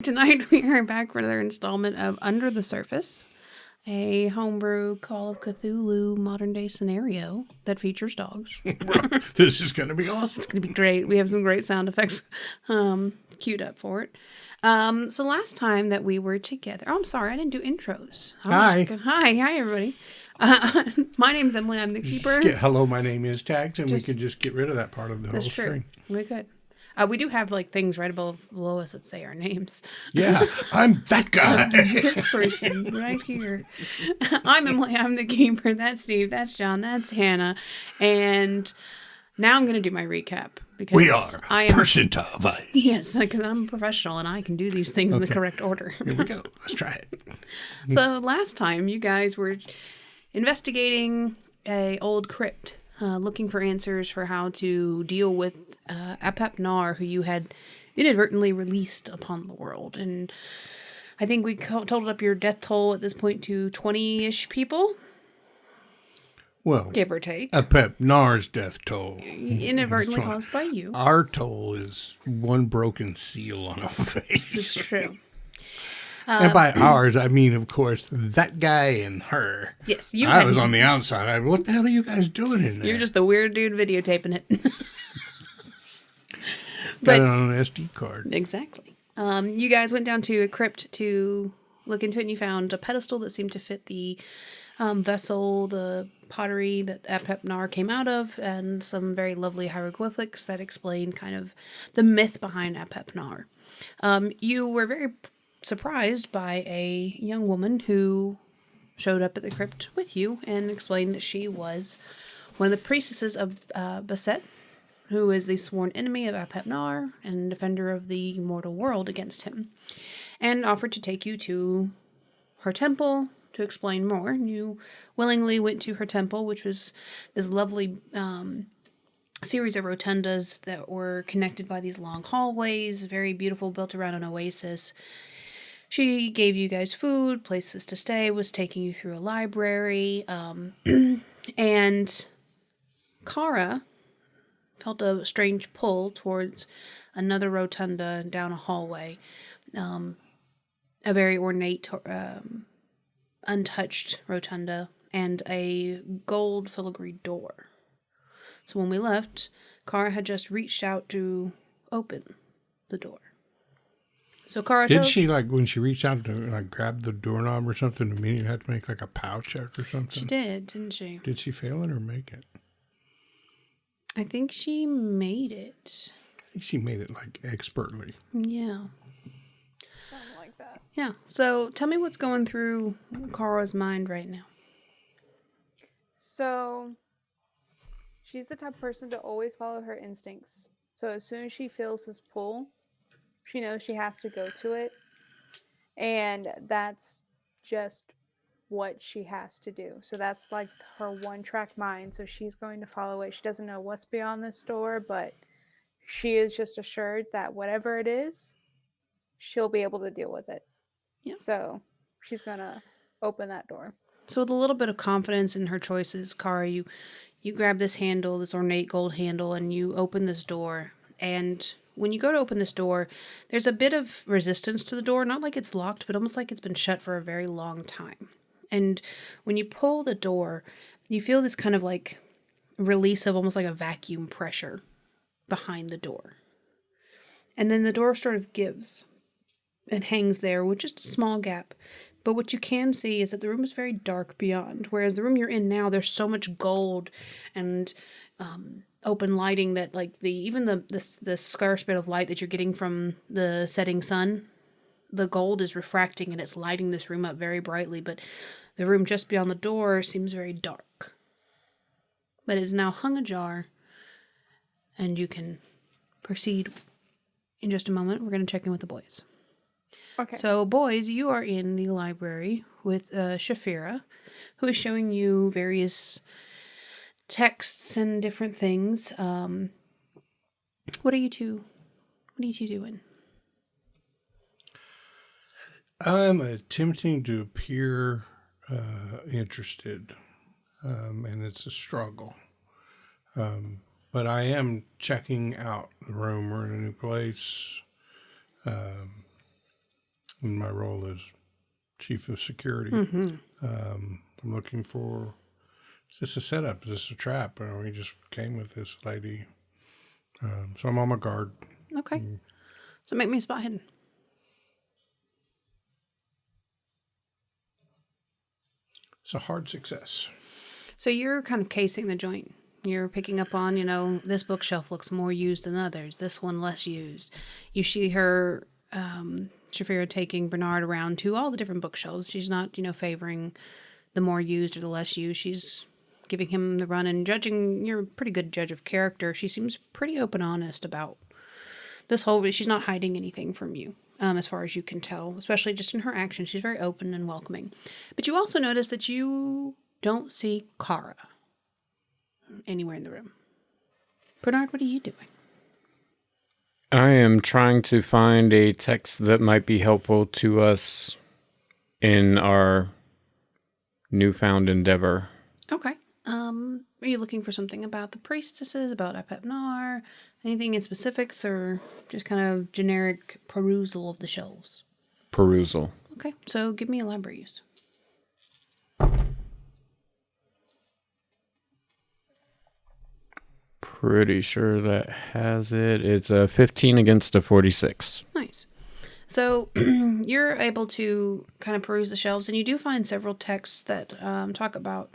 Tonight we are back for another installment of Under the Surface, a homebrew Call of Cthulhu modern day scenario that features dogs. This is going to be awesome. It's going to be great. We have some great sound effects queued up for it. So last time that we were together, I'm sorry, I didn't do intros. Hi, everybody. My name's Emily. I'm the keeper. Hello, my name is Tags, and we could just get rid of that part of the whole string. We could. We do have things right below us that say our names. Yeah, I'm that guy. This person right here. I'm Emily. I'm the keeper. That's Steve. That's John. That's Hannah. And now I'm going to do my recap. Because we are Percentile Vice. Yes, because I'm a professional and I can do these things in the correct order. Here we go. Let's try it. So last time you guys were investigating a old crypt. Looking for answers for how to deal with Apep Nar, who you had inadvertently released upon the world. And I think we totaled up your death toll at this point to 20-ish people. Well, give or take. Apep Nar's death toll. Inadvertently caused by you. Our toll is one broken seal on a face. It's true. And by ours, I mean, of course, that guy and her. Yes, I was on the outside. What the hell are you guys doing in there? You're just the weird dude videotaping it. Got it on an SD card. Exactly. You guys went down to a crypt to look into it, and you found a pedestal that seemed to fit the vessel, the pottery that Apep Nar came out of, and some very lovely hieroglyphics that explain kind of the myth behind Apep Nar. You were very surprised by a young woman who showed up at the crypt with you and explained that she was one of the priestesses of Baset, who is the sworn enemy of Apep Nar and defender of the mortal world against him, and offered to take you to her temple to explain more. And you willingly went to her temple, which was this lovely series of rotundas that were connected by these long hallways, very beautiful, built around an oasis. She gave you guys food, places to stay, was taking you through a library, and Kara felt a strange pull towards another rotunda down a hallway, a very ornate, untouched rotunda, and a gold filigree door. So when we left, Kara had just reached out to open the door. So Kara did she, when she reached out to grab the doorknob or something, immediately had to make a pow check or something? She did, didn't she? Did she fail it or make it? I think she made it. I think she made it expertly. Yeah. Something like that. Yeah. So tell me what's going through Kara's mind right now. So she's the type of person to always follow her instincts. So as soon as she feels this pull, she knows she has to go to it, and that's just what she has to do. So that's her one-track mind, so she's going to follow it. She doesn't know what's beyond this door, but she is just assured that whatever it is, she'll be able to deal with it. Yeah. So she's going to open that door. So with a little bit of confidence in her choices, Kara, you grab this handle, this ornate gold handle, and you open this door. And when you go to open this door, there's a bit of resistance to the door, not like it's locked, but almost like it's been shut for a very long time. And when you pull the door, you feel this kind of release of almost like a vacuum pressure behind the door. And then the door sort of gives and hangs there with just a small gap. But what you can see is that the room is very dark beyond, whereas the room you're in now, there's so much gold and open lighting that even the scarce bit of light that you're getting from the setting sun, the gold is refracting and it's lighting this room up very brightly, but the room just beyond the door seems very dark. But it is now hung ajar, and you can proceed in just a moment. We're going to check in with the boys. Okay. So, boys, you are in the library with Shafira, who is showing you various texts and different things. What are you two doing? I'm attempting to appear interested, and it's a struggle. But I am checking out the room. We're in a new place. in my role as chief of security. I'm looking for, is this a setup? Is this a trap? Or we just came with this lady. So I'm on my guard. Okay. So make me a spot hidden. It's a hard success. So you're kind of casing the joint. You're picking up on, this bookshelf looks more used than others. This one less used. You see her, Shafira, taking Bernard around to all the different bookshelves. She's not, favoring the more used or the less used. She's giving him the run and judging. You're a pretty good judge of character. She seems pretty open, honest about this whole. She's not hiding anything from you, as far as you can tell. Especially just in her actions, she's very open and welcoming. But you also notice that you don't see Kara anywhere in the room. Bernard, what are you doing? I am trying to find a text that might be helpful to us in our newfound endeavor. Okay. Are you looking for something about the priestesses, about Apepnar, anything in specifics, or just kind of generic perusal of the shelves? Perusal. Okay, so give me a library use. Pretty sure that has it. It's a 15 against a 46. Nice. So you're able to kind of peruse the shelves, and you do find several texts that talk about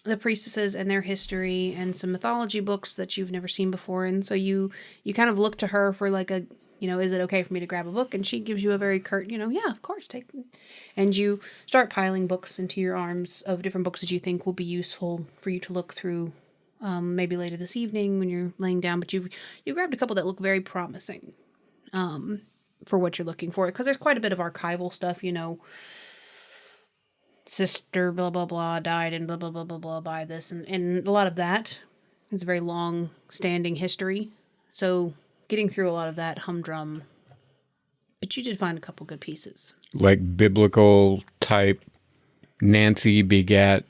the priestesses and their history, and some mythology books that you've never seen before. And so you kind of look to her for like a, is it okay for me to grab a book? And she gives you a very curt, yeah, of course, take them. And you start piling books into your arms of different books that you think will be useful for you to look through, maybe later this evening when you're laying down. But you grabbed a couple that look very promising for what you're looking for, because there's quite a bit of archival stuff, sister blah blah blah died and blah blah blah blah blah by this, and a lot of that is a very long standing history, so getting through a lot of that humdrum. But you did find a couple good pieces, like biblical type. Nancy begat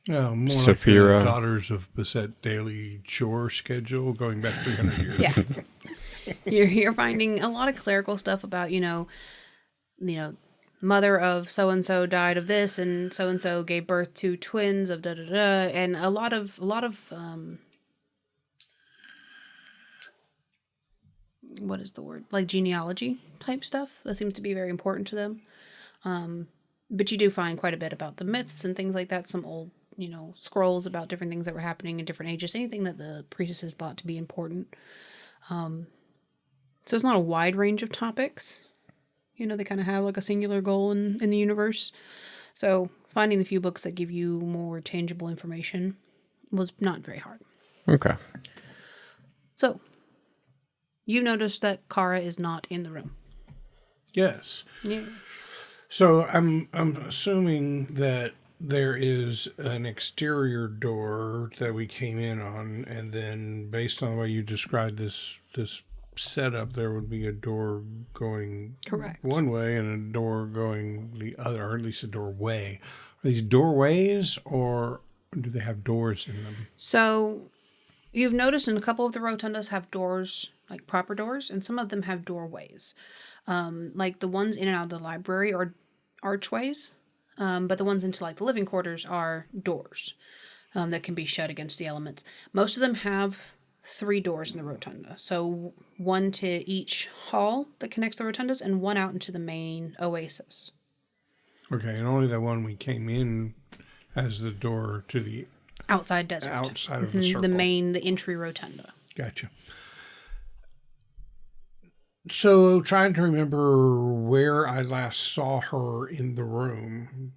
More Saphira. like the Daughters of Bassett daily chore schedule going back 300 years. Yeah. You're finding a lot of clerical stuff about, mother of so-and-so died of this, and so-and-so gave birth to twins of da-da-da, and a lot of what is the word? Like genealogy type stuff. That seems to be very important to them. But you do find quite a bit about the myths and things like that. Some old, scrolls about different things that were happening in different ages. Anything that the priestesses thought to be important. So it's not a wide range of topics. They kind of have like a singular goal in the universe. So finding the few books that give you more tangible information was not very hard. Okay. So you noticed that Kara is not in the room. Yes. Yeah. So I'm assuming that there is an exterior door that we came in on, and then based on the way you described this setup, there would be a door going Correct. one way and a door going the other, or at least a doorway. Are these doorways, or do they have doors in them? So you've noticed in a couple of the rotundas have doors, like proper doors, and some of them have doorways. Like the ones in and out of the library are archways, but the ones into like the living quarters are doors that can be shut against the elements. Most of them have 3 doors in the rotunda. So one to each hall that connects the rotundas and one out into the main oasis. Okay, and only the one we came in has the door to the Outside desert. outside of the circle. The entry rotunda. Gotcha. So trying to remember where I last saw her in the room,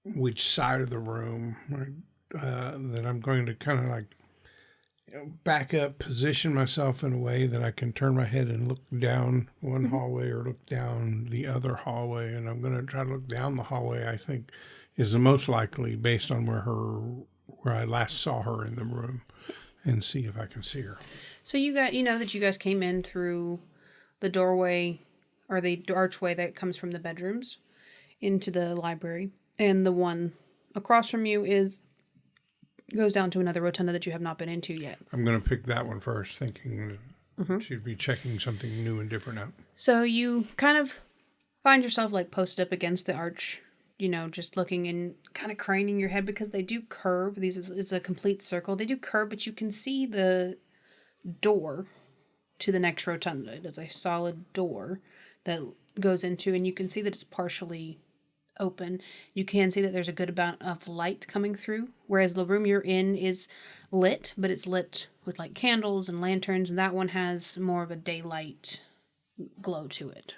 which side of the room, that I'm going to kind of like back up, position myself in a way that I can turn my head and look down one hallway or look down the other hallway. And I'm going to try to look down the hallway, I think, is the most likely based on where I last saw her in the room, and see if I can see her. So that you guys came in through the doorway or the archway that comes from the bedrooms into the library, and the one across from you goes down to another rotunda that you have not been into yet. I'm going to pick that one first, thinking She'd be checking something new and different out. So you kind of find yourself like posted up against the arch, just looking and kind of craning your head because they do curve. These is a complete circle. They do curve, but you can see the door to the next rotunda. It is a solid door that goes into, and you can see that it's partially open. You can see that there's a good amount of light coming through, whereas the room you're in is lit, but it's lit with like candles and lanterns, and that one has more of a daylight glow to it.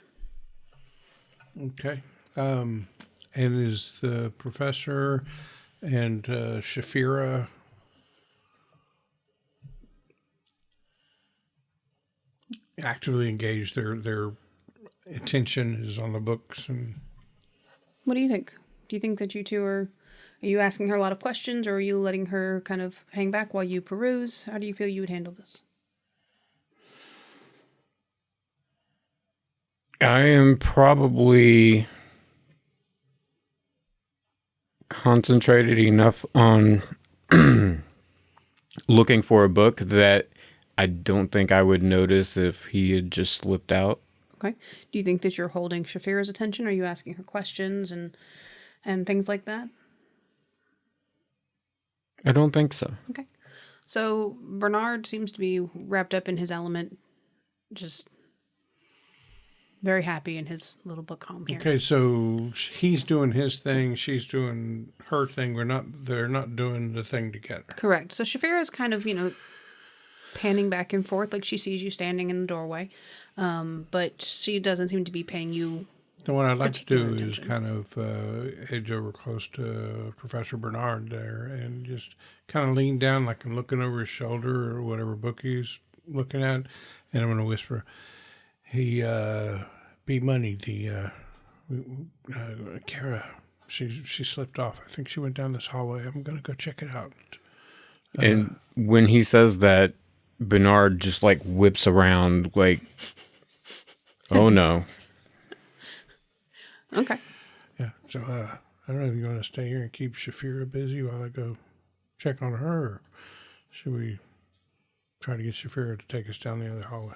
Okay. And is the professor and Shafira actively engaged? Their attention is on the books. And What do you think? Do you think that you two are you asking her a lot of questions, or are you letting her kind of hang back while you peruse? How do you feel you would handle this? I am probably concentrated enough on looking for a book that I don't think I would notice if he had just slipped out. Okay. Do you think that you're holding Shafira's attention? Are you asking her questions and things like that? I don't think so. Okay. So Bernard seems to be wrapped up in his element, just very happy in his little book home here. okay, so he's doing his thing, she's doing her thing. They're not doing the thing together. Correct. So Shafira's kind of, panning back and forth like she sees you standing in the doorway. But she doesn't seem to be paying you. So what I'd like to do particular is attention. kind of edge over close to Professor Bernard there and just kind of lean down like I'm looking over his shoulder or whatever book he's looking at, and I'm going to whisper, "Hey, B Money, Kara, she slipped off. I think she went down this hallway. I'm going to go check it out." And when he says that, Bernard just like whips around like, oh no. Okay. Yeah, so I don't know if you want to stay here and keep Shafira busy while I go check on her, or should we try to get Shafira to take us down the other hallway?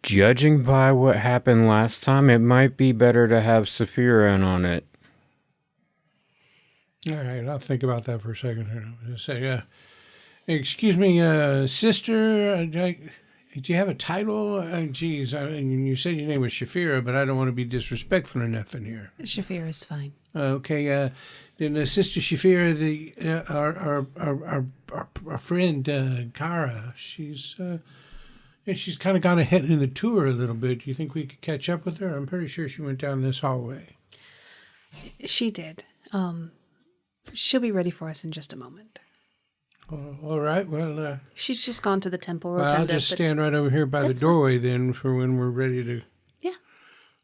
Judging by what happened last time, it might be better to have Saphira in on it. All right, I'll think about that for a second here. Just say, excuse me, sister, do you have a title? Geez, and you said your name was Shafira, but I don't want to be disrespectful enough in here. Shafira's fine. Okay, then Sister Shafira, our friend Kara, she's kind of gone ahead in the tour a little bit. Do you think we could catch up with her? I'm pretty sure she went down this hallway. She did. She'll be ready for us in just a moment. All right, well, She's just gone to the temple rotunda. I'll just stand right over here by the doorway then for when we're ready to... Yeah.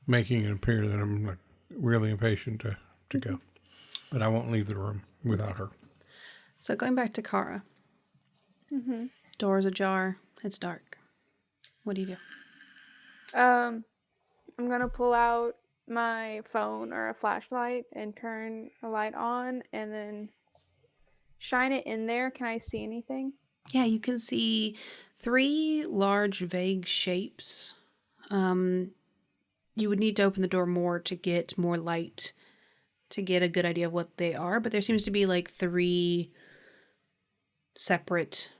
Making it appear that I'm like really impatient to go. But I won't leave the room without her. So going back to Kara. Mm-hmm. Door's ajar. It's dark. What do you do? I'm gonna pull out my phone or a flashlight and turn a light on and then shine it in there. Can I see anything? Yeah, you can see 3 large vague shapes. You would need to open the door more to get more light to get a good idea of what they are, but there seems to be like 3 separate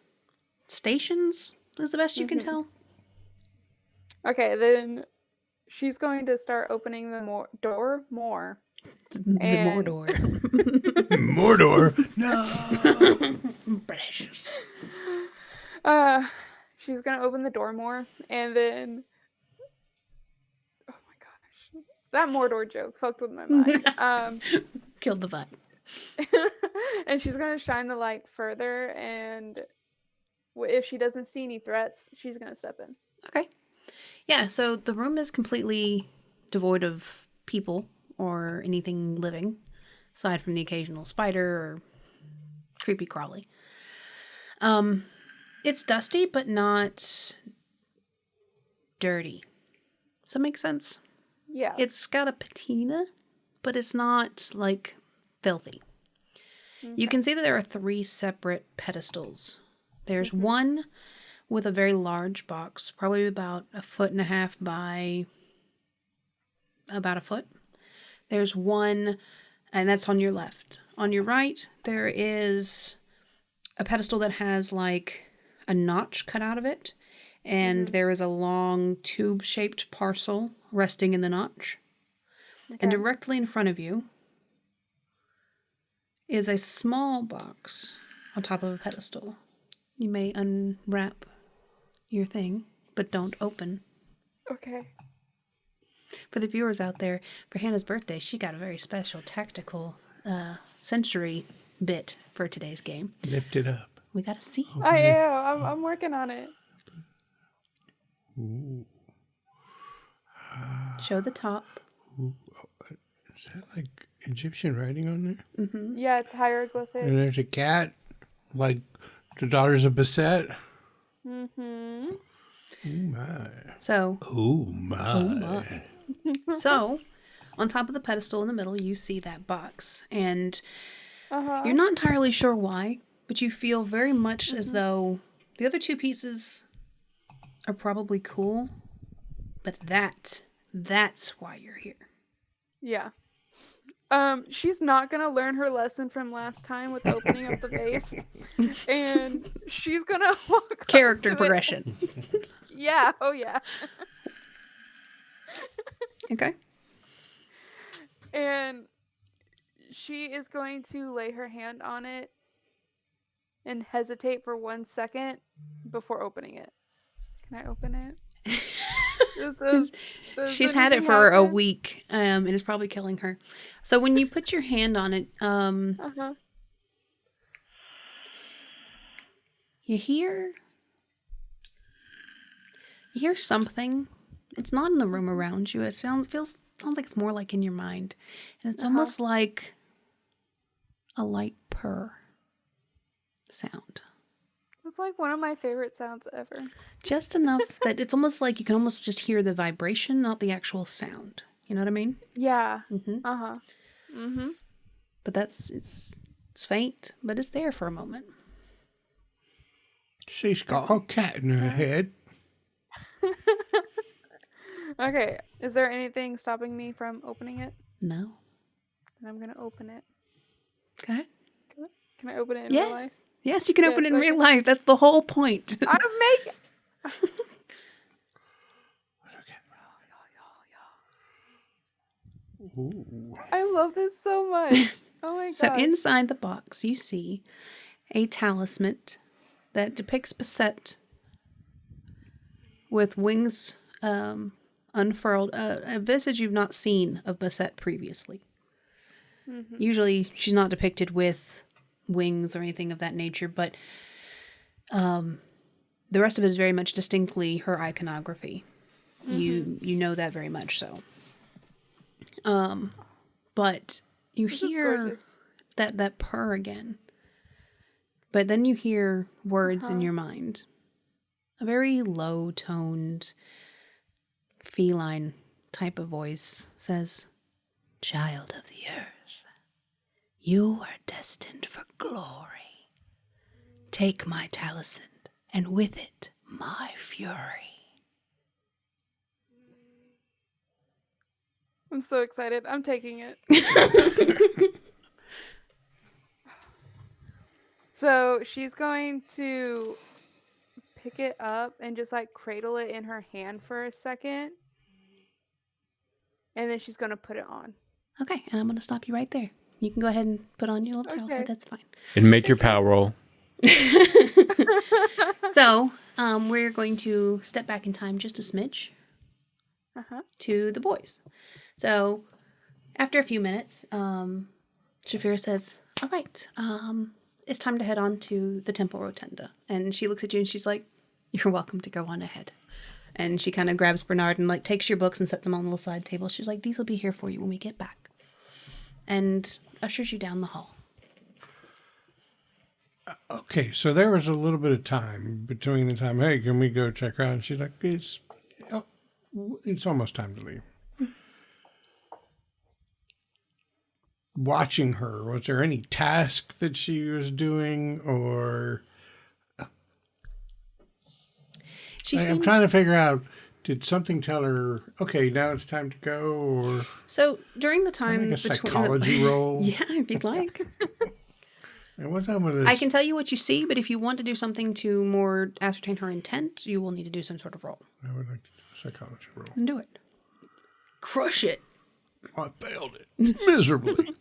stations, is the best you can tell. Okay, then she's going to start opening the door more. The Mordor. Mordor? No! Precious. She's gonna open the door more, and then... Oh my gosh. That Mordor joke fucked with my mind. Killed the vibe. And she's gonna shine the light further, and if she doesn't see any threats, she's gonna step in. Okay. Yeah, so the room is completely devoid of people or anything living, aside from the occasional spider or creepy crawly. It's dusty, but not dirty. Does that make sense? Yeah. It's got a patina, but it's not, like, filthy. Okay. You can see that there are 3 separate pedestals. There's one with a very large box, probably about 1.5 feet by about a foot. There's one, and that's on your left. On your right, there is a pedestal that has like a notch cut out of it, and there is a long tube-shaped parcel resting in the notch. And directly in front of you is a small box on top of a pedestal. You may unwrap your thing, but don't open. Okay. For the viewers out there, for Hannah's birthday, she got a very special tactical sensory bit for today's game. Lift it up. We got to see. I am. I'm working on it. Ooh. Show the top. Ooh. Is that like Egyptian writing on there? Mm-hmm. Yeah, it's hieroglyphic. And there's a cat, like the Daughters of Basset. Mm-hmm. Oh my. So. Oh my. Oh my. So, on top of the pedestal in the middle, you see that box. And you're not entirely sure why, but you feel very much as though the other two pieces are probably cool, but that's why you're here. Yeah. She's not gonna learn her lesson from last time with opening up the vase, and she's gonna walk Character up to progression. it. Yeah. Oh yeah. Okay. And she is going to lay her hand on it and hesitate for 1 second before opening it. Can I open it? She's had it for a week, and it's probably killing her. So when you put your hand on it, you hear something. It's not in the room around you. It sounds like it's more like in your mind, and it's almost like a light purr sound. It's like one of my favorite sounds ever. Just enough that it's almost like you can almost just hear the vibration, not the actual sound. You know what I mean? Yeah. Mm-hmm. But it's faint, but it's there for a moment. She's got a cat in her head. Okay. Is there anything stopping me from opening it? No. Then I'm gonna open it. Okay. Can I open it in real life? Yes, you can open it in real life. That's the whole point. I'm making. Ooh. I love this so much. Oh my god. So inside the box, you see a talisman that depicts Basset with wings unfurled. A visage you've not seen of Basset previously. Usually she's not depicted with wings or anything of that nature, but the rest of it is very much distinctly her iconography. You know that very much so. But you hear that purr again. But then you hear words in your mind. A very low-toned, feline type of voice says, "Child of the earth, you are destined for glory. Take my talisman, and with it, my fury." I'm so excited. I'm taking it. So she's going to pick it up and just like cradle it in her hand for a second. And then she's going to put it on. Okay, and I'm going to stop you right there. You can go ahead and put on your little talisman. That's fine. And make your power roll. So, we're going to step back in time just a smidge to the boys. So, after a few minutes, Shafira says, "All right, it's time to head on to the temple rotunda." And she looks at you and she's like, "You're welcome to go on ahead." And she kind of grabs Bernard and like takes your books and sets them on a little side table. She's like, "These will be here for you when we get back." And ushers you down the hall. Okay, so there was a little bit of time between the time, "Hey, can we go check her out?" And she's like, it's almost time to leave. Watching her, was there any task that she was doing, or She I'm seemed... trying to figure out, did something tell her, okay, now it's time to go, or So during the time like a between psychology roll? Yeah, if you'd like. And what time was I can tell you what you see, but if you want to do something to more ascertain her intent, you will need to do some sort of roll. I would like to do a psychology roll. And do it. Crush it. I failed it miserably.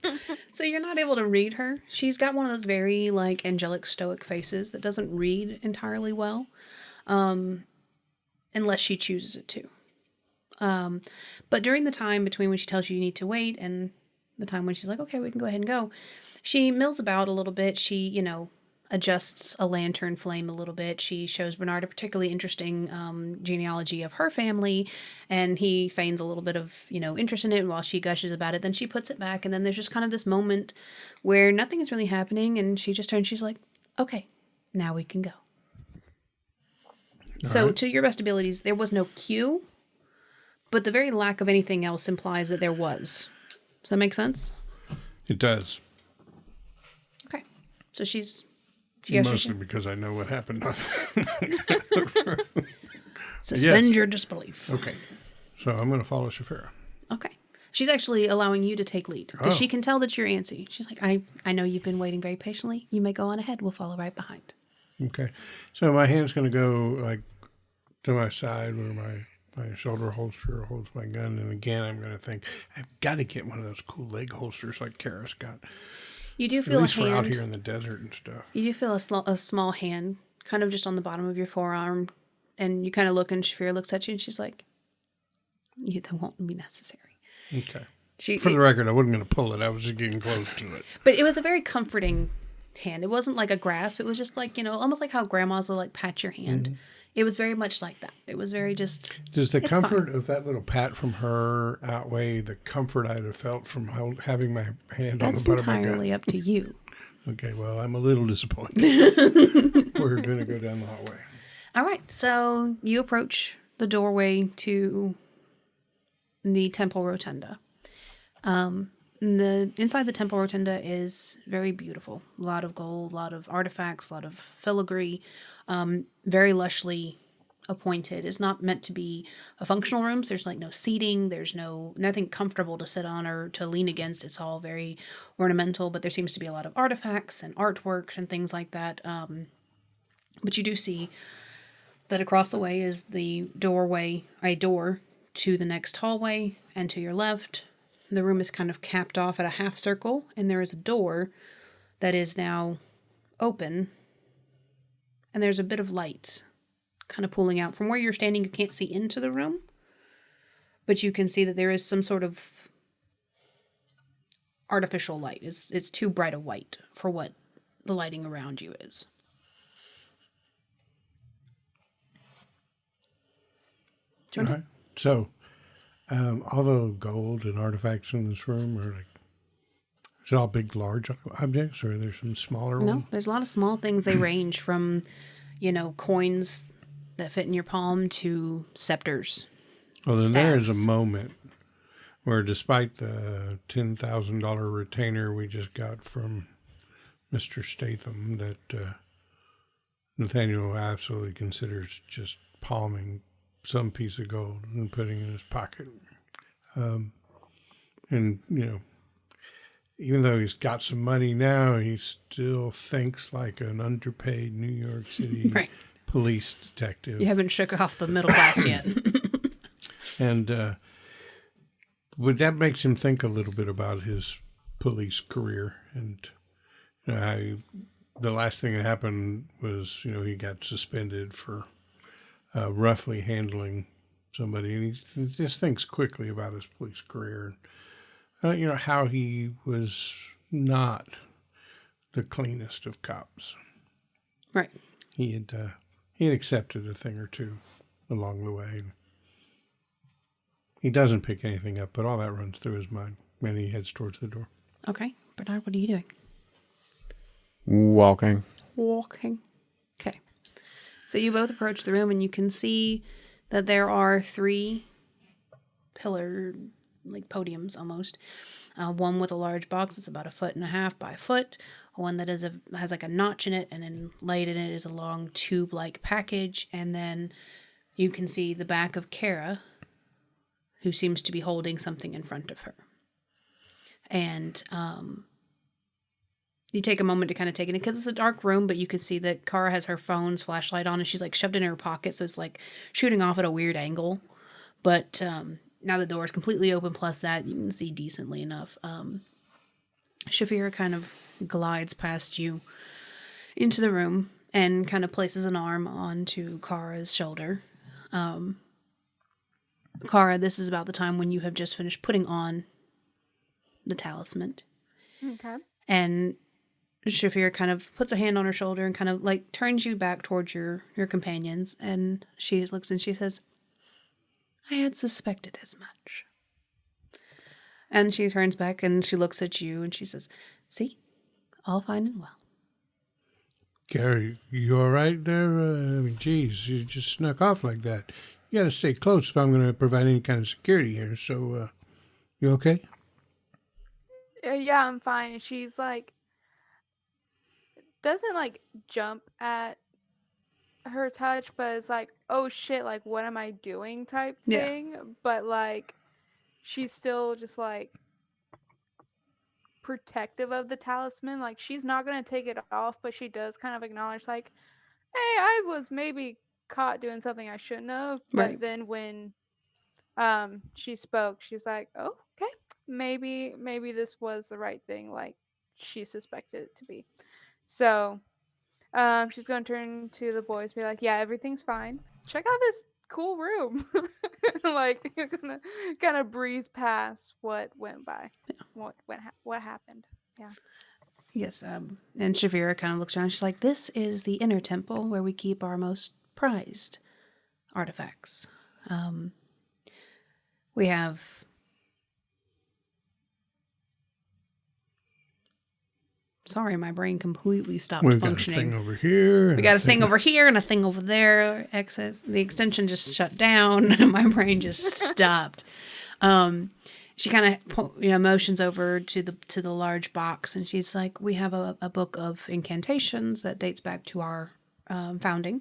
So you're not able to read her. She's got one of those very like angelic stoic faces that doesn't read entirely well, unless she chooses it to. But during the time between when she tells you need to wait and the time when she's like, okay, we can go ahead and go, she mills about a little bit. She, adjusts a lantern flame a little bit. She shows Bernard a particularly interesting genealogy of her family, and he feigns a little bit of, interest in it while she gushes about it. Then she puts it back, and then there's just kind of this moment where nothing is really happening, and she just turns, she's like, okay, now we can go. So right. To your best abilities, there was no cue, but the very lack of anything else implies that there was. Does that make sense? It does. Okay. So she's... Mostly because I know what happened. Suspend your disbelief. Okay. So I'm going to follow Shafira. Okay. She's actually allowing you to take lead because she Oh. can tell that you're antsy. She's like, I know you've been waiting very patiently. You may go on ahead. We'll follow right behind. Okay. So my hand's going to go like to my side where my shoulder holster holds my gun. And again, I'm going to think, I've got to get one of those cool leg holsters like Kara's got. You do At feel least a for out hand. here in the desert and stuff. You do feel a small hand kind of just on the bottom of your forearm. And you kind of look and Shafira looks at you and she's like, that won't be necessary. Okay. For the record, I wasn't going to pull it. I was just getting close to it. But it was a very comforting hand. It wasn't like a grasp. It was just like, almost like how grandmas will like pat your hand. Mm-hmm. It was very much like that. It was very just... Does the comfort of that little pat from her outweigh the comfort I'd have felt from having my hand on the butt of my gun? That's entirely up to you. Okay, well, I'm a little disappointed. We're going to go down the hallway. All right. So you approach the doorway to the temple rotunda. Inside the temple rotunda is very beautiful. A lot of gold, a lot of artifacts, a lot of filigree, very lushly appointed. It's not meant to be a functional room. So there's like no seating. There's nothing comfortable to sit on or to lean against. It's all very ornamental, but there seems to be a lot of artifacts and artworks and things like that. But you do see that across the way is a door to the next hallway, and to your left, the room is kind of capped off at a half circle, and there is a door that is now open, and there's a bit of light kind of pooling out. From where you're standing, you can't see into the room, but you can see that there is some sort of artificial light. It's too bright a white for what the lighting around you is. Right. So, all the gold and artifacts in this room are like, is it all big, large objects, or are there some smaller ones? No, there's a lot of small things. They range from, coins that fit in your palm to scepters. Well, then staves. there is a moment where, despite the $10,000 retainer we just got from Mr. Statham, that Nathaniel absolutely considers just palming some piece of gold and putting in his pocket. And, even though he's got some money now, he still thinks like an underpaid New York City right. police detective. You haven't shook off the middle class yet. And that makes him think a little bit about his police career. And the last thing that happened was, he got suspended for roughly handling somebody, and he just thinks quickly about his police career, and how he was not the cleanest of cops. Right. He had accepted a thing or two along the way. He doesn't pick anything up, but all that runs through his mind when he heads towards the door. Okay, Bernard, what are you doing? Walking. Okay. So you both approach the room, and you can see that there are 3 pillar, like podiums almost. One with a large box that's about 1.5 feet by 1 foot. One that has like a notch in it, and then laid in it is a long tube-like package. And then you can see the back of Kara, who seems to be holding something in front of her. And you take a moment to kind of take it in because it's a dark room, but you can see that Kara has her phone's flashlight on and she's like shoved in her pocket. So it's like shooting off at a weird angle. But now the door is completely open. Plus that you can see decently enough. Shafira kind of glides past you into the room and kind of places an arm onto Kara's shoulder. Kara, this is about the time when you have just finished putting on the talisman. Okay. And Shafir kind of puts a hand on her shoulder and kind of like turns you back towards your companions. And she looks and she says, I had suspected as much. And she turns back and she looks at you and she says, see, all fine and well. Gary, you all right there? I mean, geez, you just snuck off like that. You got to stay close if I'm going to provide any kind of security here. So, you okay? Yeah, I'm fine. And she's like, doesn't like jump at her touch, but it's like, oh shit, like what am I doing type thing. But like, she's still just like protective of the talisman. Like she's not gonna take it off, but she does kind of acknowledge like, hey, I was maybe caught doing something I shouldn't have. But Right. then when she spoke, she's like, oh, okay, maybe this was the right thing, like she suspected it to be. So she's gonna turn to the boys and be like, yeah, everything's fine, check out this cool room. Like gonna kind of breeze past what went by. What happened. Yeah. Yes, and Shavira kind of looks around. She's like, this is the inner temple where we keep our most prized artifacts. We have sorry, my brain completely stopped We've functioning. got a thing over here. We got a thing over here and a thing over there. The extension just shut down. My brain just stopped. She kind of motions over to the large box, and she's like, "We have a book of incantations that dates back to our founding.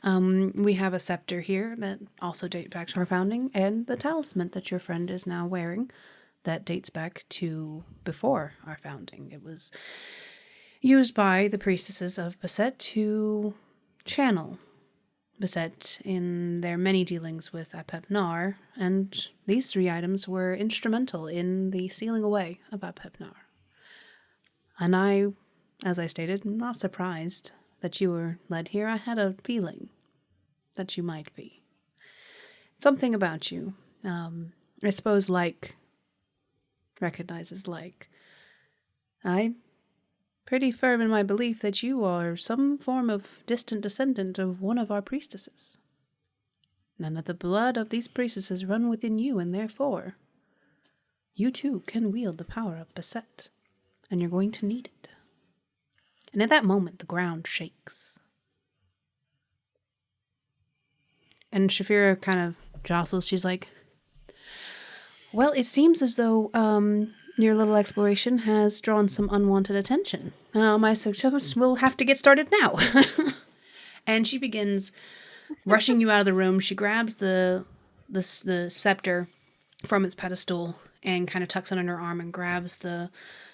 We have a scepter here that also dates back to our founding, and the talisman that your friend is now wearing that dates back to before our founding. It was used by the priestesses of Basset to channel Basset in their many dealings with Apep-Nar, and these 3 items were instrumental in the sealing away of Apep-Nar. And I, as I stated, am not surprised that you were led here. I had a feeling that you might be. Something about you, I suppose, like recognizes like. I'm pretty firm in my belief that you are some form of distant descendant of one of our priestesses, and that the blood of these priestesses run within you, and therefore you too can wield the power of Basset, and you're going to need it. And at that moment, the ground shakes. And Shafira kind of jostles. She's like, well, it seems as though your little exploration has drawn some unwanted attention. I suppose we'll have to get started now. And she begins rushing you out of the room. She grabs the scepter from its pedestal and kind of tucks it under her arm and grabs the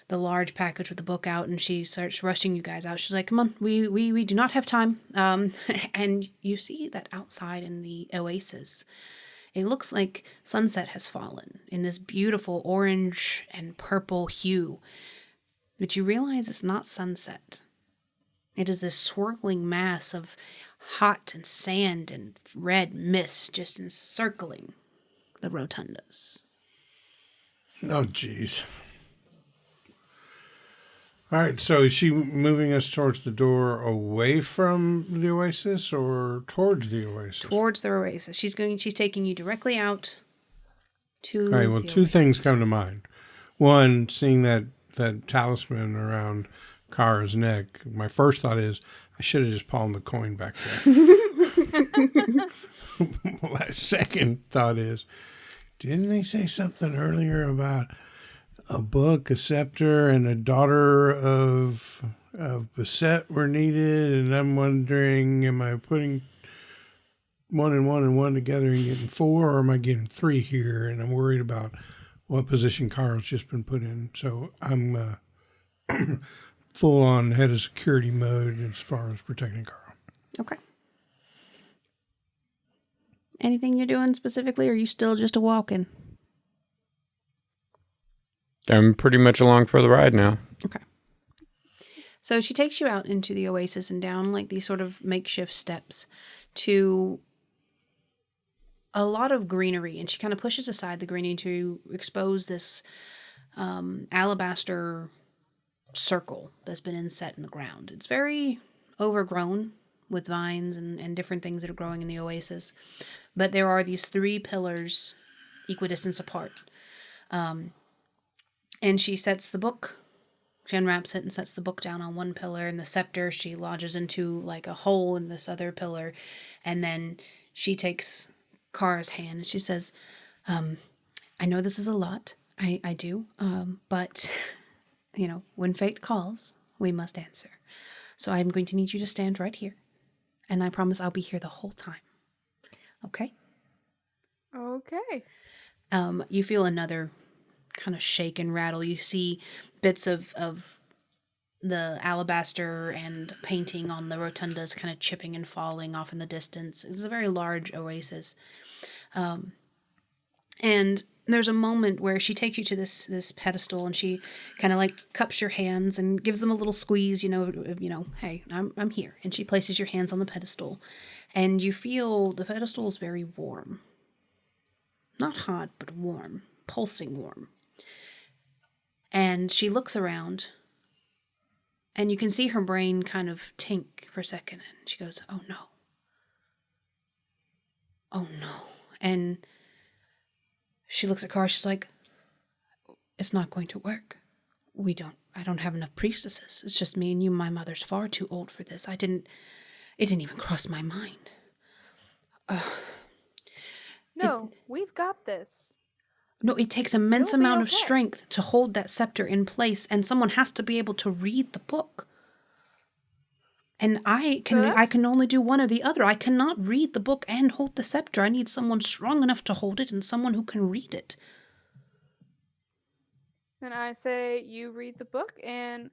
large package with the book out, and she starts rushing you guys out. She's like, come on, we do not have time. And you see that outside in the oasis, it looks like sunset has fallen in this beautiful orange and purple hue. But you realize it's not sunset. It is this swirling mass of hot and sand and red mist just encircling the rotundas. Oh, jeez. All right, so is she moving us towards the door away from the oasis or towards the oasis? Towards the oasis. She's taking you directly out to All right, well, the 2 oasis. things come to mind. One, seeing that talisman around Kara's neck, my first thought is, I should have just palmed the coin back there. My second thought is, didn't they say something earlier about a book, a scepter, and a daughter of Basset were needed? And I'm wondering, am I putting one and one together and getting 4, or am I getting 3 here? And I'm worried about what position Carl's just been put in. So I'm full on head of security mode as far as protecting Carl. Okay. Anything you're doing specifically, or are you still just a walking? I'm pretty much along for the ride now. Okay. So she takes you out into the oasis and down like these sort of makeshift steps to a lot of greenery, and she kind of pushes aside the greenery to expose this alabaster circle that's been inset in the ground. It's very overgrown with vines and different things that are growing in the oasis, but there are these 3 pillars equidistant apart. And she sets the book, she unwraps it and sets the book down on one pillar, and the scepter she lodges into like a hole in this other pillar, and then she takes Kara's hand and she says, I know this is a lot, I do, but, you know, when fate calls, we must answer. So I'm going to need you to stand right here, and I promise I'll be here the whole time. Okay? Okay. You feel another kind of shake and rattle. You see bits of the alabaster and painting on the rotundas kind of chipping and falling off in the distance. It's a very large oasis. And there's a moment where she takes you to this pedestal, and she kind of like cups your hands and gives them a little squeeze, you know, hey, I'm here. And she places your hands on the pedestal, and you feel the pedestal is very warm. Not hot, but warm, pulsing warm. And she looks around, and you can see her brain kind of tink for a second, and she goes, oh no. Oh no. And she looks at Kara, she's like, it's not going to work. I don't have enough priestesses. It's just me and you. My mother's far too old for this. It didn't even cross my mind. No, we've got this. No, it takes immense You'll be amount of okay. strength to hold that scepter in place, and someone has to be able to read the book. And I can only do one or the other. I cannot read the book and hold the scepter. I need someone strong enough to hold it and someone who can read it. And I say, you read the book, and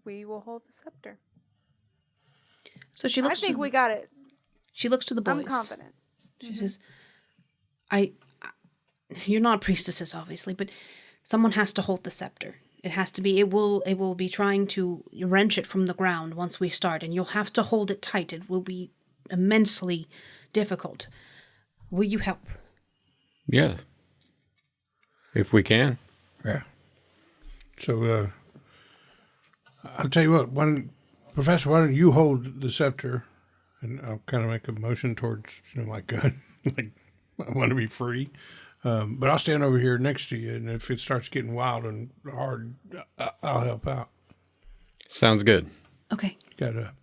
we will hold the scepter. So she looks. I think we got it. She looks to the boys. I'm confident. She says, you're not priestesses, obviously, but someone has to hold the scepter. It has to be, it will be trying to wrench it from the ground once we start, and you'll have to hold it tight. It will be immensely difficult. Will you help? Yeah. If we can. Yeah. So, I'll tell you what, Professor, why don't you hold the scepter, and I'll kind of make a motion towards, like I want to be free. But I'll stand over here next to you, and if it starts getting wild and hard, I'll help out. Sounds good. Okay. You got a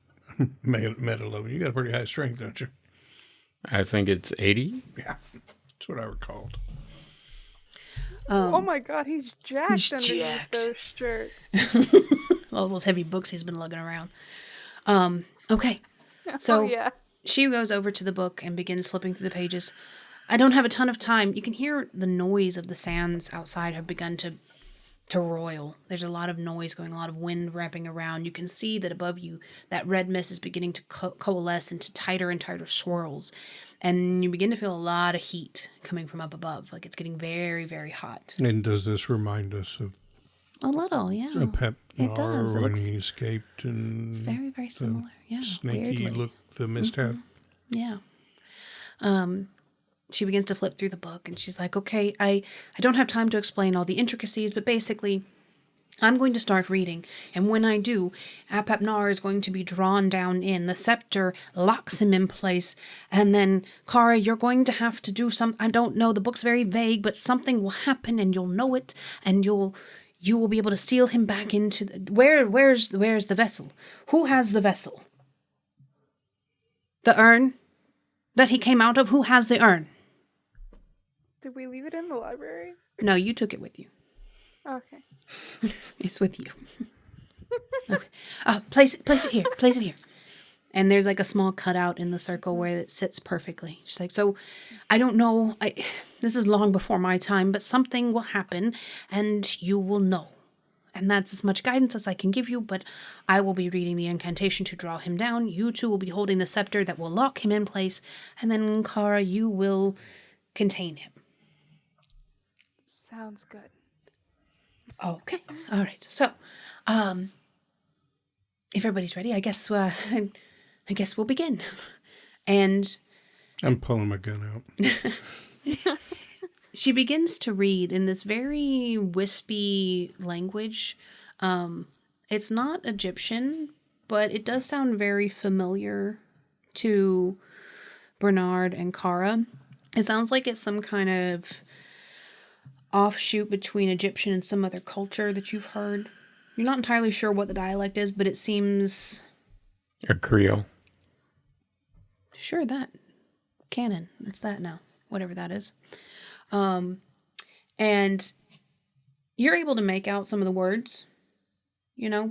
meta level. You got a pretty high strength, don't you? I think it's 80. Yeah, that's what I recalled. Oh my god, he's jacked underneath jacked. those shirts. All those heavy books he's been lugging around. Okay. So yeah. she goes over to the book and begins flipping through the pages. I don't have a ton of time. You can hear the noise of the sands outside have begun to roil. There's a lot of noise going, a lot of wind wrapping around. You can see that above you, that red mist is beginning to coalesce into tighter and tighter swirls. And you begin to feel a lot of heat coming from up above. Like it's getting very, very hot. And does this remind us of A little, yeah. a Pep It does. It when looks, he escaped and it's very, very similar. Yeah. snaky weirdly. look the mist had? Yeah. She begins to flip through the book, and she's like, okay, I don't have time to explain all the intricacies, but basically, I'm going to start reading, and when I do, Apapnar is going to be drawn down in. The scepter locks him in place, and then, Kara, you're going to have to do some, I don't know, the book's very vague, but something will happen, and you'll know it, and you will be able to seal him back into, where's the vessel? Who has the vessel? The urn that he came out of? Who has the urn? Did we leave it in the library? No, you took it with you. Okay. It's with you. Okay. Place it here. Place it here. And there's like a small cutout in the circle where it sits perfectly. She's like, so I don't know. This is long before my time, but something will happen and you will know. And that's as much guidance as I can give you, but I will be reading the incantation to draw him down. You two will be holding the scepter that will lock him in place. And then, Kara, you will contain him. Sounds good. Okay. All right. So, if everybody's ready, I guess we'll begin. And I'm pulling my gun out. she begins to read in this very wispy language. It's not Egyptian, but it does sound very familiar to Bernard and Kara. It sounds like it's some kind of offshoot between Egyptian and some other culture that you've heard. You're not entirely sure what the dialect is, but it seems... A Creole. Sure, that. Canon. It's that now. Whatever that is. And you're able to make out some of the words,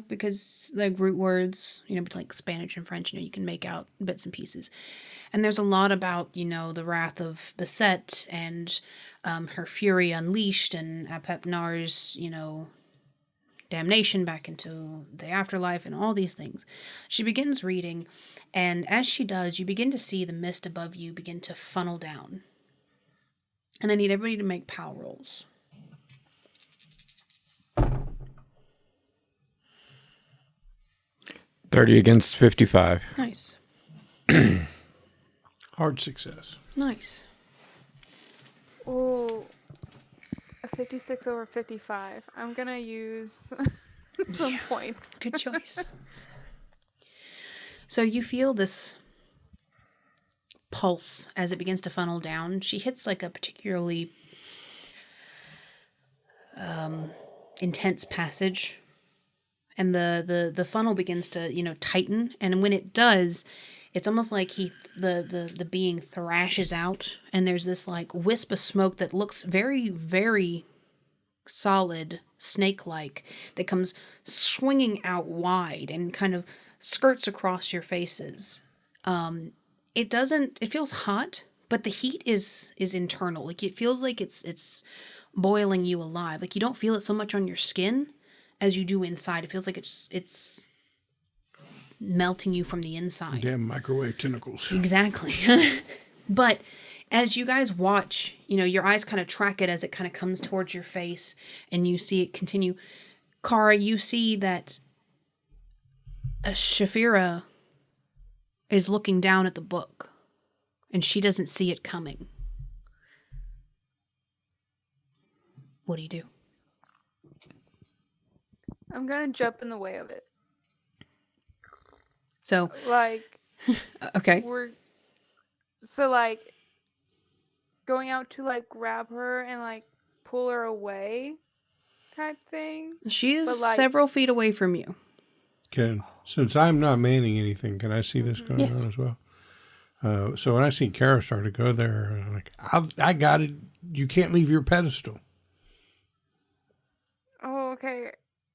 because like root words, like Spanish and French, you can make out bits and pieces. And there's a lot about, the wrath of Beset and her fury unleashed and Apepnar's, damnation back into the afterlife and all these things. She begins reading, and as she does, you begin to see the mist above you begin to funnel down. And I need everybody to make power rolls. 30 against 55. Nice. Hard success. Nice. Oh, a 56 over 55. I'm going to use some points. Good choice. So you feel this pulse as it begins to funnel down. She hits like a particularly intense passage, and the funnel begins to tighten. And when it does, it's almost like the being thrashes out, and there's this like wisp of smoke that looks very, very solid, snake-like, that comes swinging out wide and kind of skirts across your faces. It feels hot, but the heat is internal. Like it feels like it's boiling you alive. Like you don't feel it so much on your skin as you do inside. It feels like it's melting you from the inside. Damn microwave tentacles. Exactly. But as you guys watch, your eyes kind of track it as it kind of comes towards your face, and you see it continue. Kara, you see that Shafira is looking down at the book, and she doesn't see it coming. What do? I'm going to jump in the way of it. So, okay. We're going out to grab her and pull her away type thing. She is several feet away from you. Since I'm not manning anything, can I see this going on as well? So when I see Kara start to go there, I'm like, I got it. You can't leave your pedestal. Oh, okay.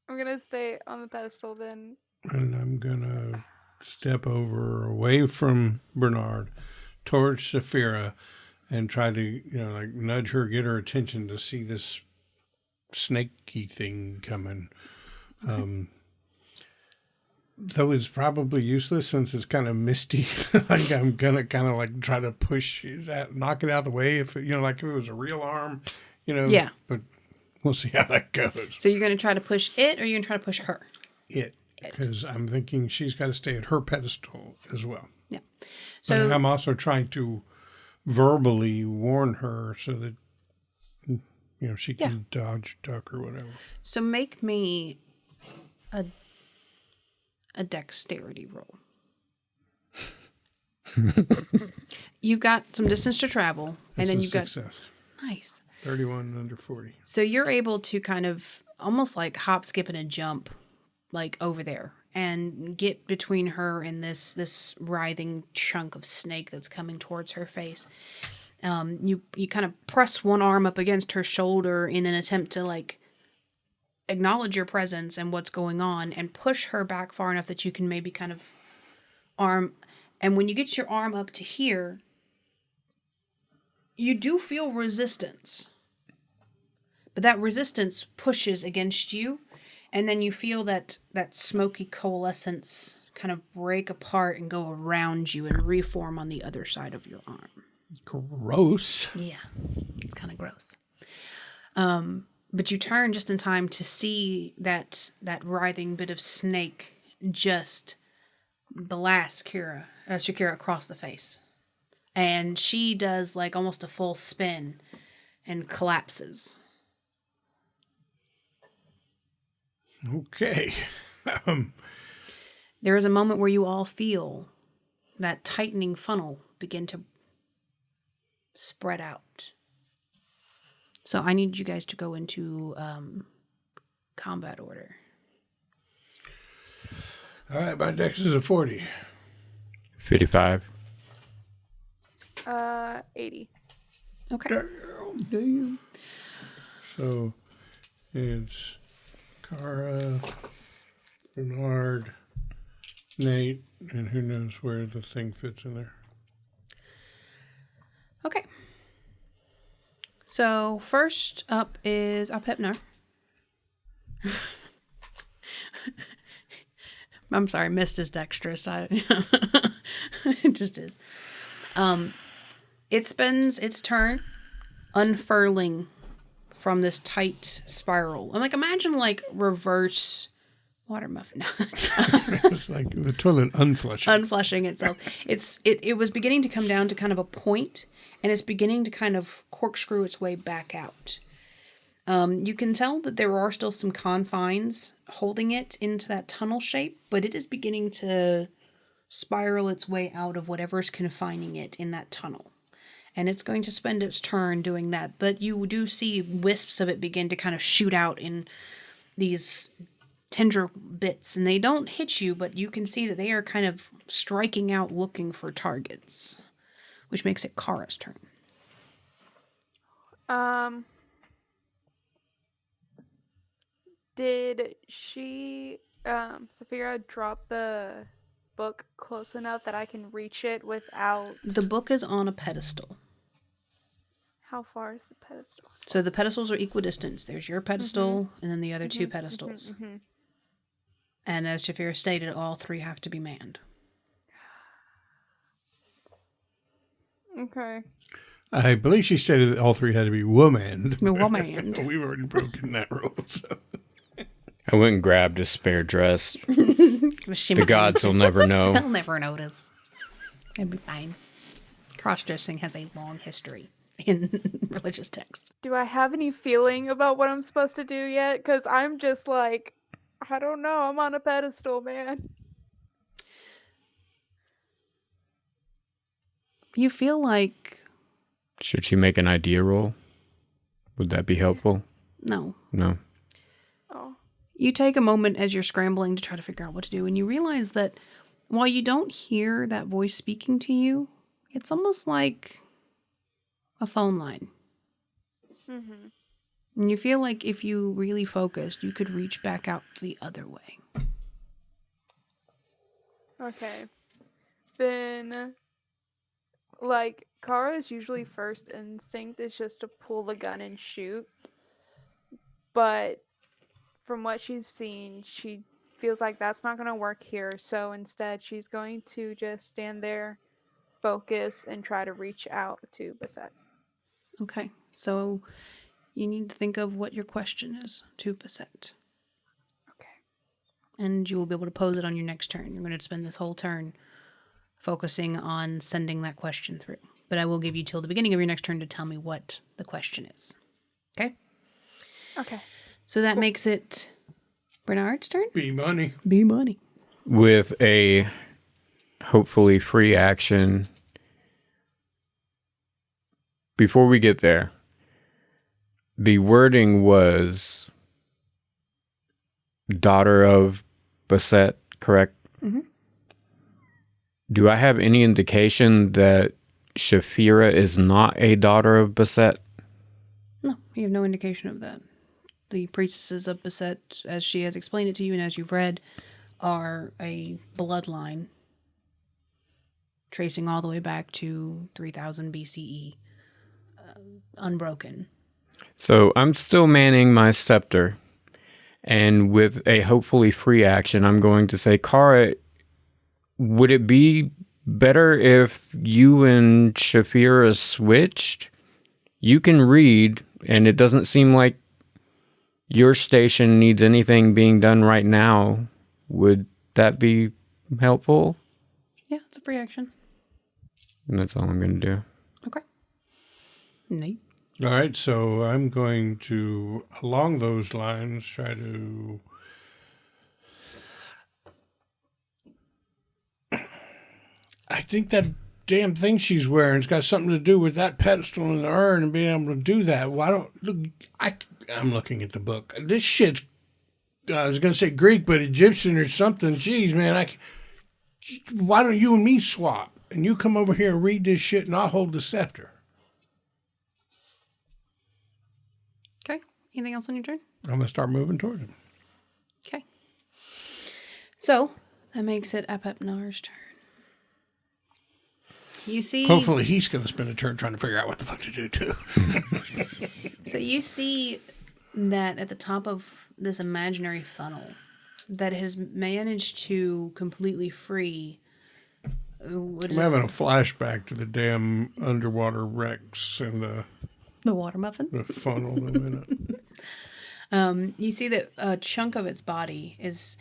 I'm going to stay on the pedestal then. And I'm going to step away from Bernard towards Saphira and try to, nudge her, get her attention to see this snaky thing coming. Okay. Though it's probably useless since it's kind of misty. I'm gonna kind of try to push that, knock it out of the way. If if it was a real arm, Yeah. But we'll see how that goes. So you're gonna try to push it, or you're gonna try to push her? It, because I'm thinking she's got to stay at her pedestal as well. Yeah. So but I'm also trying to verbally warn her so that she can dodge, duck, or whatever. So make me a dexterity roll. You've got some distance to travel, and then you've got nice 31 under 40. So you're able to kind of almost hop, skip, and a jump, over there, and get between her and this writhing chunk of snake that's coming towards her face. You kind of press one arm up against her shoulder in an attempt to acknowledge your presence and what's going on, and push her back far enough that you can maybe kind of arm, and when you get your arm up to here, you do feel resistance. But that resistance pushes against you, and then you feel that smoky coalescence kind of break apart and go around you and reform on the other side of your arm. Gross. Yeah, it's kind of gross. But you turn just in time to see that writhing bit of snake just blast Shakira across the face. And she does like almost a full spin and collapses. Okay. There is a moment where you all feel that tightening funnel begin to spread out. So I need you guys to go into combat order. All right, my dex is a 40. 55. 80. Okay. Damn. So it's Cara, Bernard, Nate, and who knows where the thing fits in there. Okay. So first up is Apepnar. I'm sorry, missed is dexterous. It just is. It spends its turn unfurling from this tight spiral. I'm like, imagine like reverse water muffin. It's like the toilet unflushing. Unflushing itself. It was beginning to come down to kind of a point, and it's beginning to kind of corkscrew its way back out. You can tell that there are still some confines holding it into that tunnel shape, but it is beginning to spiral its way out of whatever's confining it in that tunnel. And it's going to spend its turn doing that. But you do see wisps of it begin to kind of shoot out in these tendril bits. And they don't hit you, but you can see that they are kind of striking out looking for targets. Which makes it Kara's turn. Did she, Saphira, drop the book close enough that I can reach it without... The book is on a pedestal. How far is the pedestal? So the pedestals are equidistant. There's your pedestal and then the other two pedestals. And as Shafira stated, all three have to be manned. Okay. I believe she stated that all three had to be womaned. Womaned. We've already broken that rule. So. I went and grabbed a spare dress. The The gods will never know. They'll never notice. It'll be fine. Cross-dressing has a long history in religious texts. Do I have any feeling about what I'm supposed to do yet? Because I'm just like, I don't know. I'm on a pedestal, man. You feel like... Should she make an idea roll? Would that be helpful? No. No. Oh. You take a moment as you're scrambling to try to figure out what to do, and you realize that while you don't hear that voice speaking to you, it's almost like a phone line. And you feel like if you really focused, you could reach back out the other way. Okay. Then, like, Kara's usually first instinct is just to pull the gun and shoot. But from what she's seen, she feels like that's not going to work here. So instead, she's going to just stand there, focus, and try to reach out to Basset. Okay, so you need to think of what your question is to Basset. Okay. And you will be able to pose it on your next turn. You're going to spend this whole turn focusing on sending that question through. But I will give you till the beginning of your next turn to tell me what the question is. Okay? Okay. So that makes it Bernard's turn? Be money. Be money. With a hopefully free action. Before we get there, the wording was daughter of Basset, correct? Mm-hmm. Do I have any indication that Shafira is not a daughter of Basset? No, you have no indication of that. The priestesses of Basset, as she has explained it to you and as you've read, are a bloodline tracing all the way back to 3000 BCE, unbroken. So I'm still manning my scepter, and with a hopefully free action, I'm going to say, Kara, would it be better if you and Shafira switched? You can read, and it doesn't seem like your station needs anything being done right now. Would that be helpful? Yeah, it's a free action. And that's all I'm going to do. Okay. Nate. All right, so I'm going to, along those lines, try to... I think that damn thing she's wearing's got something to do with that pedestal in the urn and being able to do that. Why don't... I'm looking at the book. This shit's... I was going to say Greek, but Egyptian or something. Jeez, man, why don't you and me swap? And you come over here and read this shit and I'll hold the scepter. Okay. Anything else on your turn? I'm going to start moving toward him. Okay. So, that makes it Apepnar's turn. You see... Hopefully he's going to spend a turn trying to figure out what the fuck to do, too. So you see that at the top of this imaginary funnel that has managed to completely free... I'm having a flashback to the damn underwater wrecks and the water muffin? the funnel in it. You see that a chunk of its body is...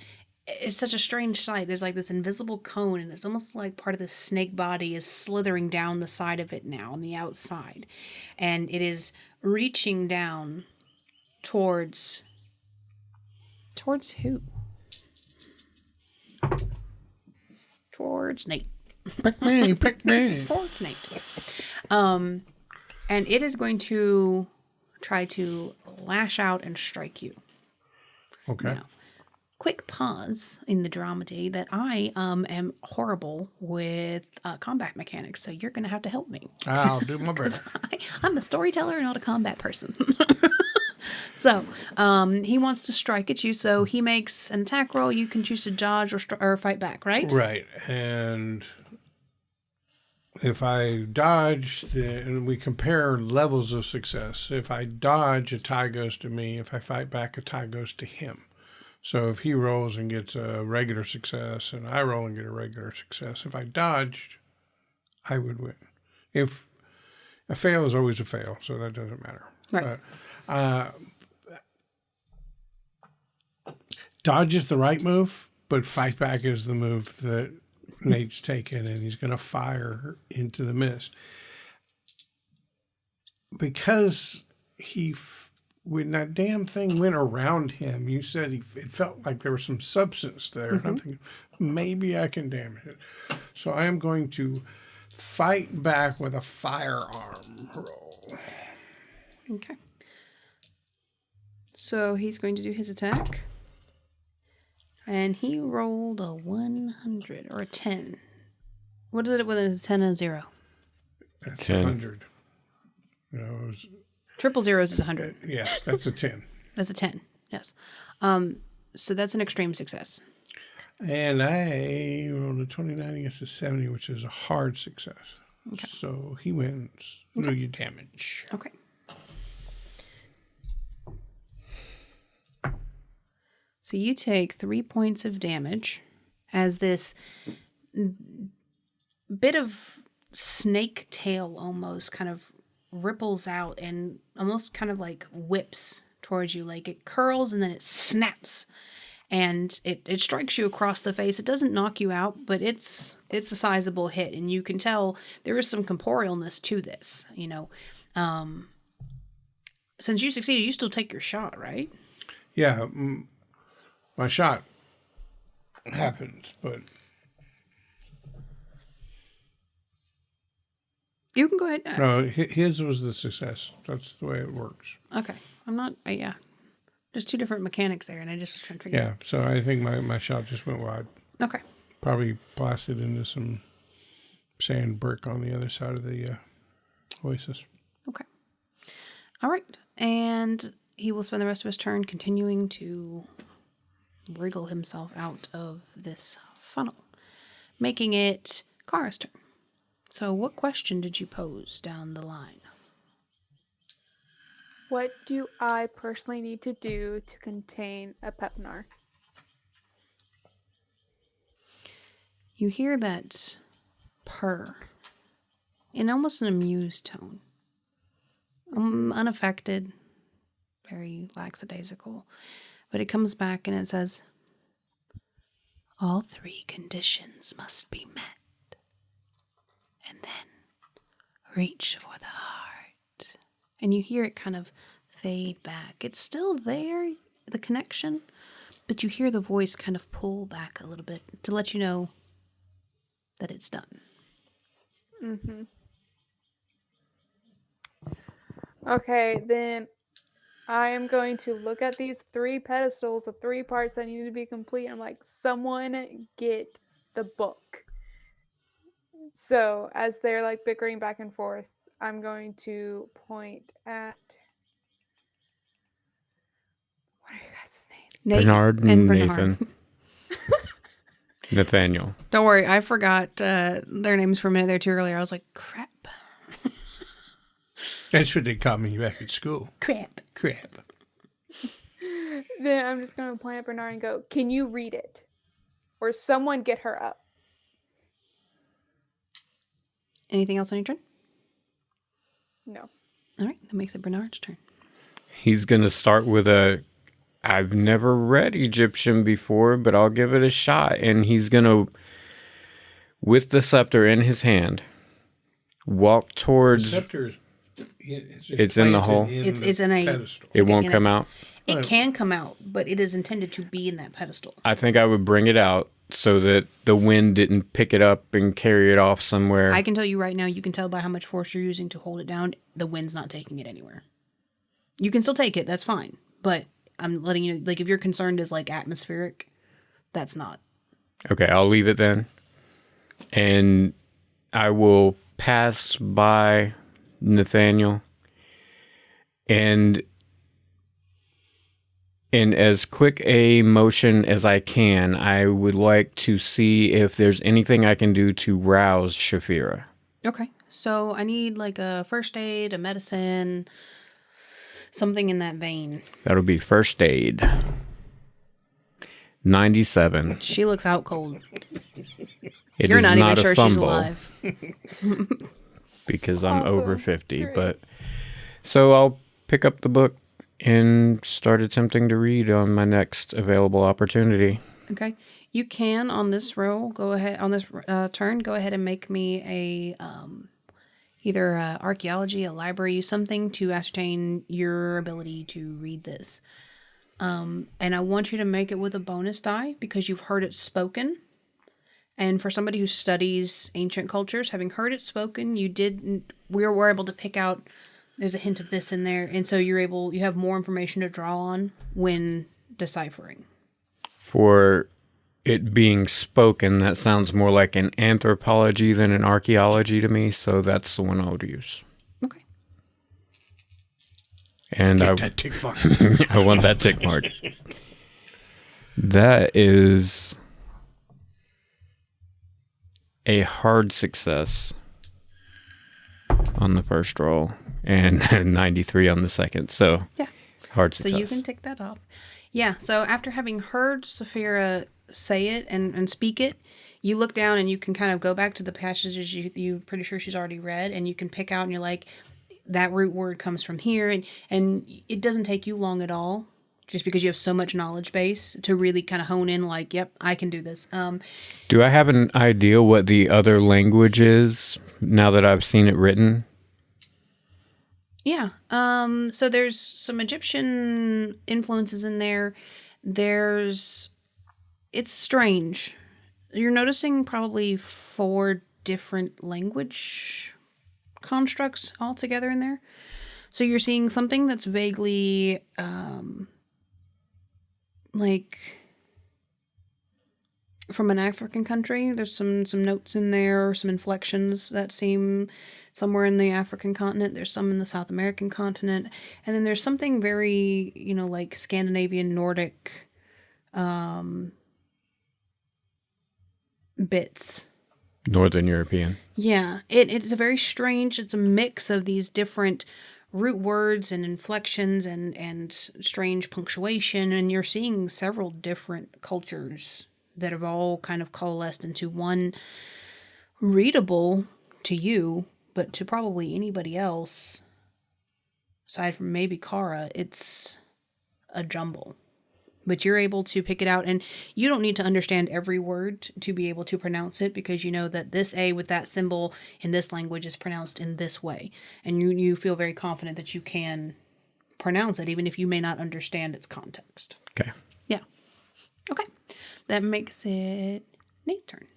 It's such a strange sight. There's like this invisible cone, and it's almost like part of the snake body is slithering down the side of it now on the outside. And it is reaching down towards who? Towards Nate. Pick me. Towards Nate. And it is going to try to lash out and strike you. Okay. Now, quick pause in the dramedy that I am horrible with combat mechanics, so you're going to have to help me. I'll do my best. I'm a storyteller, not a combat person. So, he wants to strike at you, so he makes an attack roll. You can choose to dodge or fight back, right? Right. And if I dodge, then we compare levels of success. If I dodge, a tie goes to me. If I fight back, a tie goes to him. So if he rolls and gets a regular success and I roll and get a regular success, if I dodged, I would win. If a fail is always a fail, so that doesn't matter. Right. Dodge is the right move, but fight back is the move that Nate's taken, and he's going to fire into the mist. Because when that damn thing went around him, you said it felt like there was some substance there. Mm-hmm. And I'm thinking, maybe I can damage it. So I am going to fight back with a firearm roll. Okay. So he's going to do his attack. And he rolled a 100 or a 10. What is it with a 10 and a 0? That's 10. 100. You know, Triple zeros is 100. Yes, that's a 10. That's a 10, yes. So that's an extreme success. And I rolled a 29 against a 70, which is a hard success. Okay. So he wins. Okay. Do your damage. Okay. So you take 3 points of damage as this bit of snake tail almost kind of ripples out and almost kind of like whips towards you. Like it curls and then it snaps and it strikes you across the face. It doesn't knock you out, but it's a sizable hit, and you can tell there is some corporealness to this, you know. Since you succeeded, you still take your shot, right? Yeah, my shot happened, but you can go ahead. No, his was the success. That's the way it works. Okay. I'm not, yeah. There's two different mechanics there, and I just was trying to figure out. Yeah, so I think my shot just went wide. Okay. Probably blasted into some sand brick on the other side of the oasis. Okay. All right. And he will spend the rest of his turn continuing to wriggle himself out of this funnel, making it Kara's turn. So, what question did you pose down the line? What do I personally need to do to contain a Pepnar? You hear that purr in almost an amused tone. Unaffected, very lackadaisical. But it comes back and it says, all 3 conditions must be met. And then reach for the heart. And you hear it kind of fade back. It's still there, the connection, but you hear the voice kind of pull back a little bit to let you know that it's done. Mm-hmm. Okay, then I am going to look at these 3 pedestals, the 3 parts that need to be complete. I'm like, someone get the book. So as they're like bickering back and forth, I'm going to point at, what are you guys' names? Nate Bernard and Nathan. Nathaniel. Don't worry, I forgot their names for a minute there too earlier. I was like, crap. That's what they called me back at school. Crap. Then I'm just going to point at Bernard and go, can you read it? Or someone get her up. Anything else on your turn? No. All right, that makes it Bernard's turn. He's going to start with I've never read Egyptian before, but I'll give it a shot. And he's going to, with the scepter in his hand, walk towards... The scepter is... It's in the hole. It's in a pedestal. It won't come out. It can come out, but it is intended to be in that pedestal. I think I would bring it out so that the wind didn't pick it up and carry it off somewhere. I can tell you right now, you can tell by how much force you're using to hold it down, the wind's not taking it anywhere. You can still take it, that's fine. But I'm letting you know, like, if you're concerned as, like, atmospheric, that's not. Okay, I'll leave it then. And I will pass by Nathaniel. And in as quick a motion as I can, I would like to see if there's anything I can do to rouse Shafira. Okay, so I need, like, a first aid, a medicine, something in that vein. That'll be first aid. 97. She looks out cold. You're not even sure fumble she's alive. because I'm Awesome. over 50. Great. But so I'll pick up the book and start attempting to read on my next available opportunity. Okay. You can, on this roll, go ahead, on this turn, go ahead and make me a, either archaeology, a library, something to ascertain your ability to read this. And I want you to make it with a bonus die because you've heard it spoken. And for somebody who studies ancient cultures, having heard it spoken, we were able to pick out, there's a hint of this in there. And so you have more information to draw on when deciphering. For it being spoken, that sounds more like an anthropology than an archaeology to me. So that's the one I would use. Okay. And Get that tick mark. I want that tick mark. That is a hard success on the first roll and 93 on the second. So Yeah. hard success. So you can tick that off. Yeah, so after having heard Saphira say it and speak it, you look down and you can kind of go back to the passages you're pretty sure she's already read, and you can pick out and you're like, that root word comes from here. And it doesn't take you long at all, just because you have so much knowledge base to really kind of hone in like, yep, I can do this. Do I have an idea what the other language is now that I've seen it written? Yeah. So there's some Egyptian influences in there. It's strange. You're noticing probably 4 different language constructs all together in there. So you're seeing something that's vaguely, like from an African country. There's some notes in there, some inflections that seem somewhere in the African continent. There's some in the South American continent. And then there's something very, like Scandinavian, Nordic bits Northern European. Yeah, it's a very strange, it's a mix of these different root words and inflections and strange punctuation, and you're seeing several different cultures that have all kind of coalesced into one readable to you, but to probably anybody else, aside from maybe Kara, it's a jumble. But you're able to pick it out, and you don't need to understand every word to be able to pronounce it, because you know that this A with that symbol in this language is pronounced in this way. And you feel very confident that you can pronounce it, even if you may not understand its context. Okay. Yeah. Okay. That makes it Nate's turn.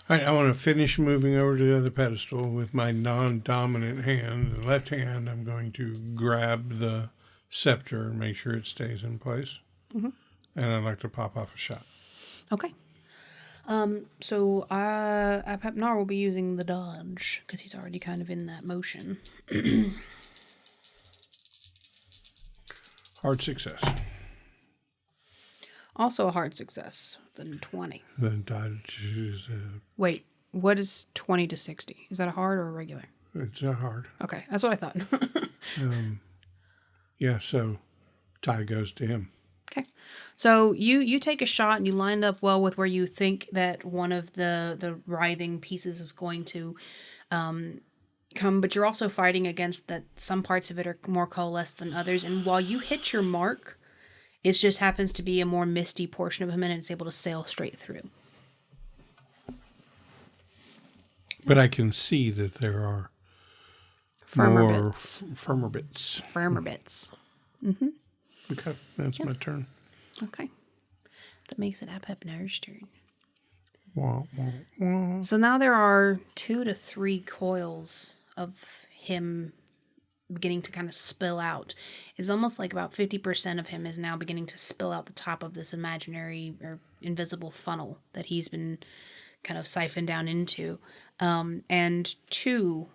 All right, I want to finish moving over to the other pedestal with my non-dominant hand. The left hand, I'm going to grab the scepter and make sure it stays in place. Mm-hmm. And I'd like to pop off a shot. Okay. So Apepnar will be using the dodge, because he's already kind of in that motion. Hard success. Also a hard success, then 20. Then dodge is Wait, what is 20 to 60? Is that a hard or a regular? it's a hard. Okay, that's what I thought. Yeah, so tie goes to him. Okay. So you take a shot and you line up well with where you think that one of the writhing pieces is going to come, but you're also fighting against that some parts of it are more coalesced than others. And while you hit your mark, it just happens to be a more misty portion of him, and it's able to sail straight through. But I can see that there are Firmer more bits. firmer bits. Firmer bits. Okay, that's my turn. Okay. That makes it Apepnar's turn. Wah, wah, wah. So now there are 2 to 3 coils of him beginning to kind of spill out. It's almost like about 50% of him is now beginning to spill out the top of this imaginary or invisible funnel that he's been kind of siphoned down into. And 2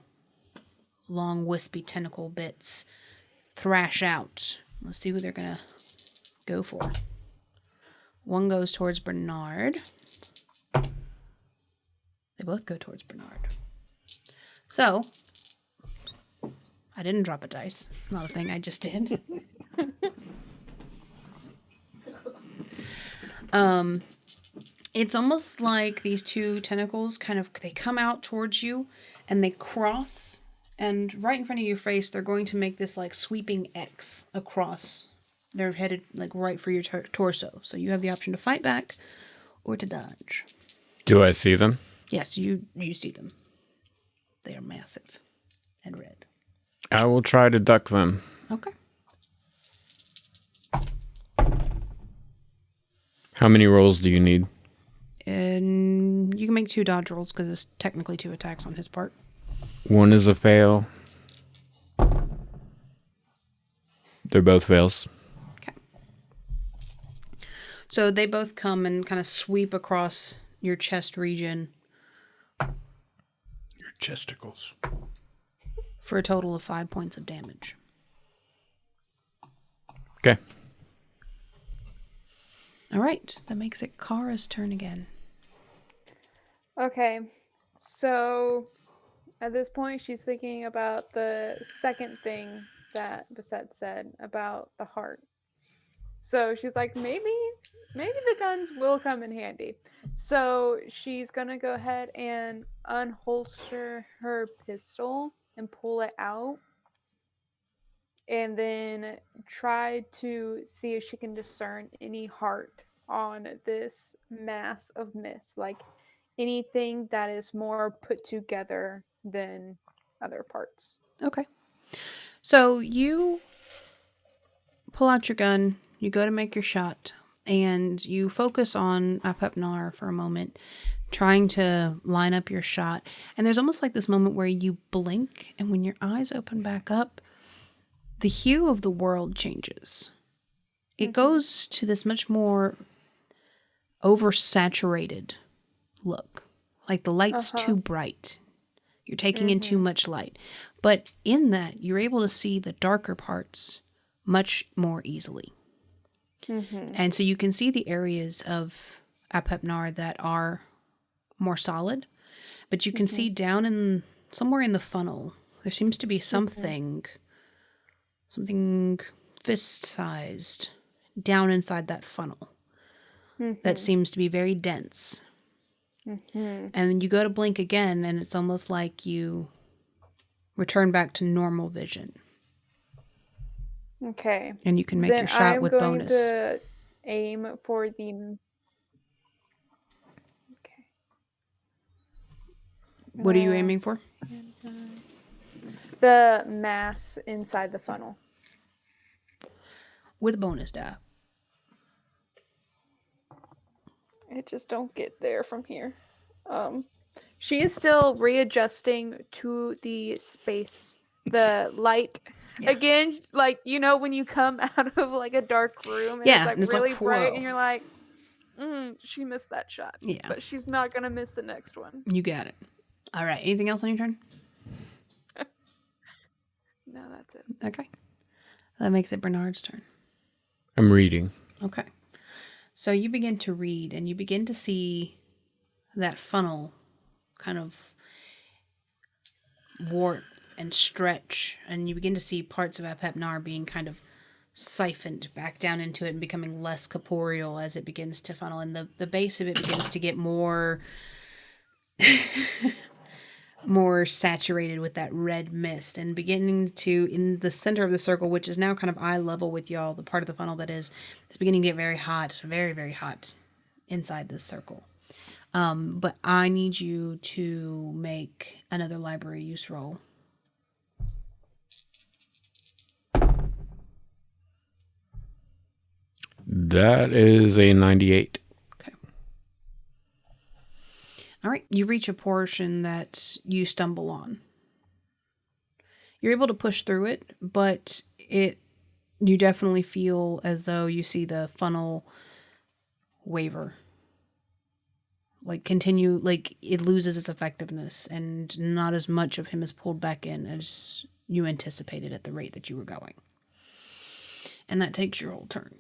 long wispy tentacle bits thrash out. Let's see who they're going to go for. One goes towards Bernard. They both go towards Bernard. So, I didn't drop a dice. It's not a thing I just did. It's almost like these 2 tentacles they come out towards you and they cross, and right in front of your face, they're going to make this like sweeping X across. They're headed like right for your torso. So you have the option to fight back or to dodge. Do I see them? Yes, you see them. They are massive and red. I will try to duck them. Okay. How many rolls do you need? And you can make 2 dodge rolls because it's technically 2 attacks on his part. One is a fail. They're both fails. Okay. So they both come and kind of sweep across your chest region Your chesticles. for a total of 5 points of damage. Okay. All right. That makes it Kara's turn again. Okay, so at this point, she's thinking about the second thing that Basette said about the heart. So she's like, maybe the guns will come in handy. So she's gonna go ahead and unholster her pistol and pull it out, and then try to see if she can discern any heart on this mass of mist, like anything that is more put together than other parts. Okay. So you pull out your gun, you go to make your shot, and you focus on Apepnar for a moment, trying to line up your shot. And there's almost like this moment where you blink, and when your eyes open back up, the hue of the world changes. It goes to this much more oversaturated look. Like the light's too bright. You're taking in too much light. But in that, you're able to see the darker parts much more easily. And so you can see the areas of Apepnar that are more solid, But you can see down in somewhere in the funnel, there seems to be something fist-sized down inside that funnel that seems to be very dense. And then you go to blink again, and it's almost like you return back to normal vision. Okay. And you can make your shot with bonus. I'm going to aim for the... Okay. What are you aiming for? The mass inside the funnel. With a bonus die. I just don't get there from here. She is still readjusting to the space, the light. Yeah. Again, like, you know, when you come out of like a dark room and it's really bright and you're like, she missed that shot. Yeah. But she's not going to miss the next one. You got it. All right. Anything else on your turn? No, that's it. Okay. That makes it Bernard's turn. I'm reading. Okay. So you begin to read, and you begin to see that funnel kind of warp and stretch, and you begin to see parts of Apepnar being kind of siphoned back down into it and becoming less corporeal as it begins to funnel, and the base of it begins to get more more saturated with that red mist, and beginning to, in the center of the circle, which is now kind of eye level with y'all, the part of the funnel that is beginning to get very hot, very, very hot inside this circle. But I need you to make another library use roll. That is a 98. All right, you reach a portion that you stumble on. You're able to push through it, but you definitely feel as though you see the funnel waver. Like continue, like it loses its effectiveness, and not as much of him is pulled back in as you anticipated at the rate that you were going. And that takes your whole turn.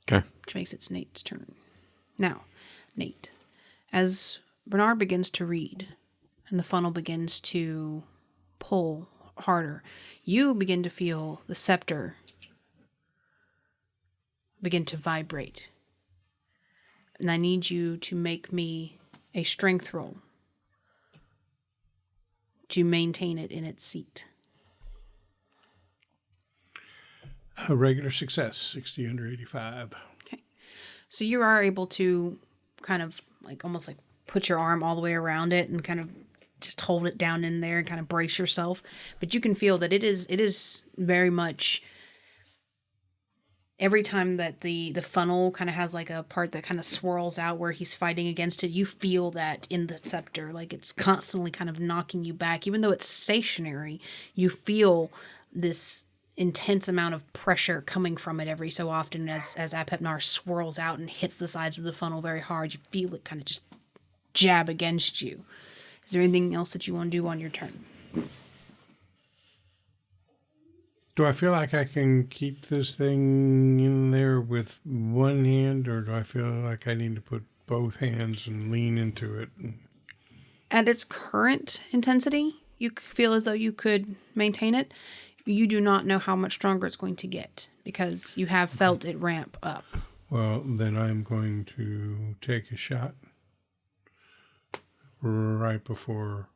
Okay. Which makes it Nate's turn. Now, Nate, as Bernard begins to read, and the funnel begins to pull harder, you begin to feel the scepter begin to vibrate. And I need you to make me a strength roll to maintain it in its seat. A regular success, 60 under 85. Okay. So you are able to kind of like almost like put your arm all the way around it and kind of just hold it down in there and kind of brace yourself. But you can feel that it is very much, every time that the funnel kind of has like a part that kind of swirls out where he's fighting against it, you feel that in the scepter, like it's constantly kind of knocking you back. Even though it's stationary, you feel this intense amount of pressure coming from it every so often as Apepnar swirls out and hits the sides of the funnel very hard. You feel it kind of just jab against you. Is there anything else that you want to do on your turn? Do I feel like I can keep this thing in there with one hand, or do I feel like I need to put both hands and lean into it? At its current intensity, you feel as though you could maintain it. You do not know how much stronger it's going to get because you have felt it ramp up. Well, then I'm going to take a shot right before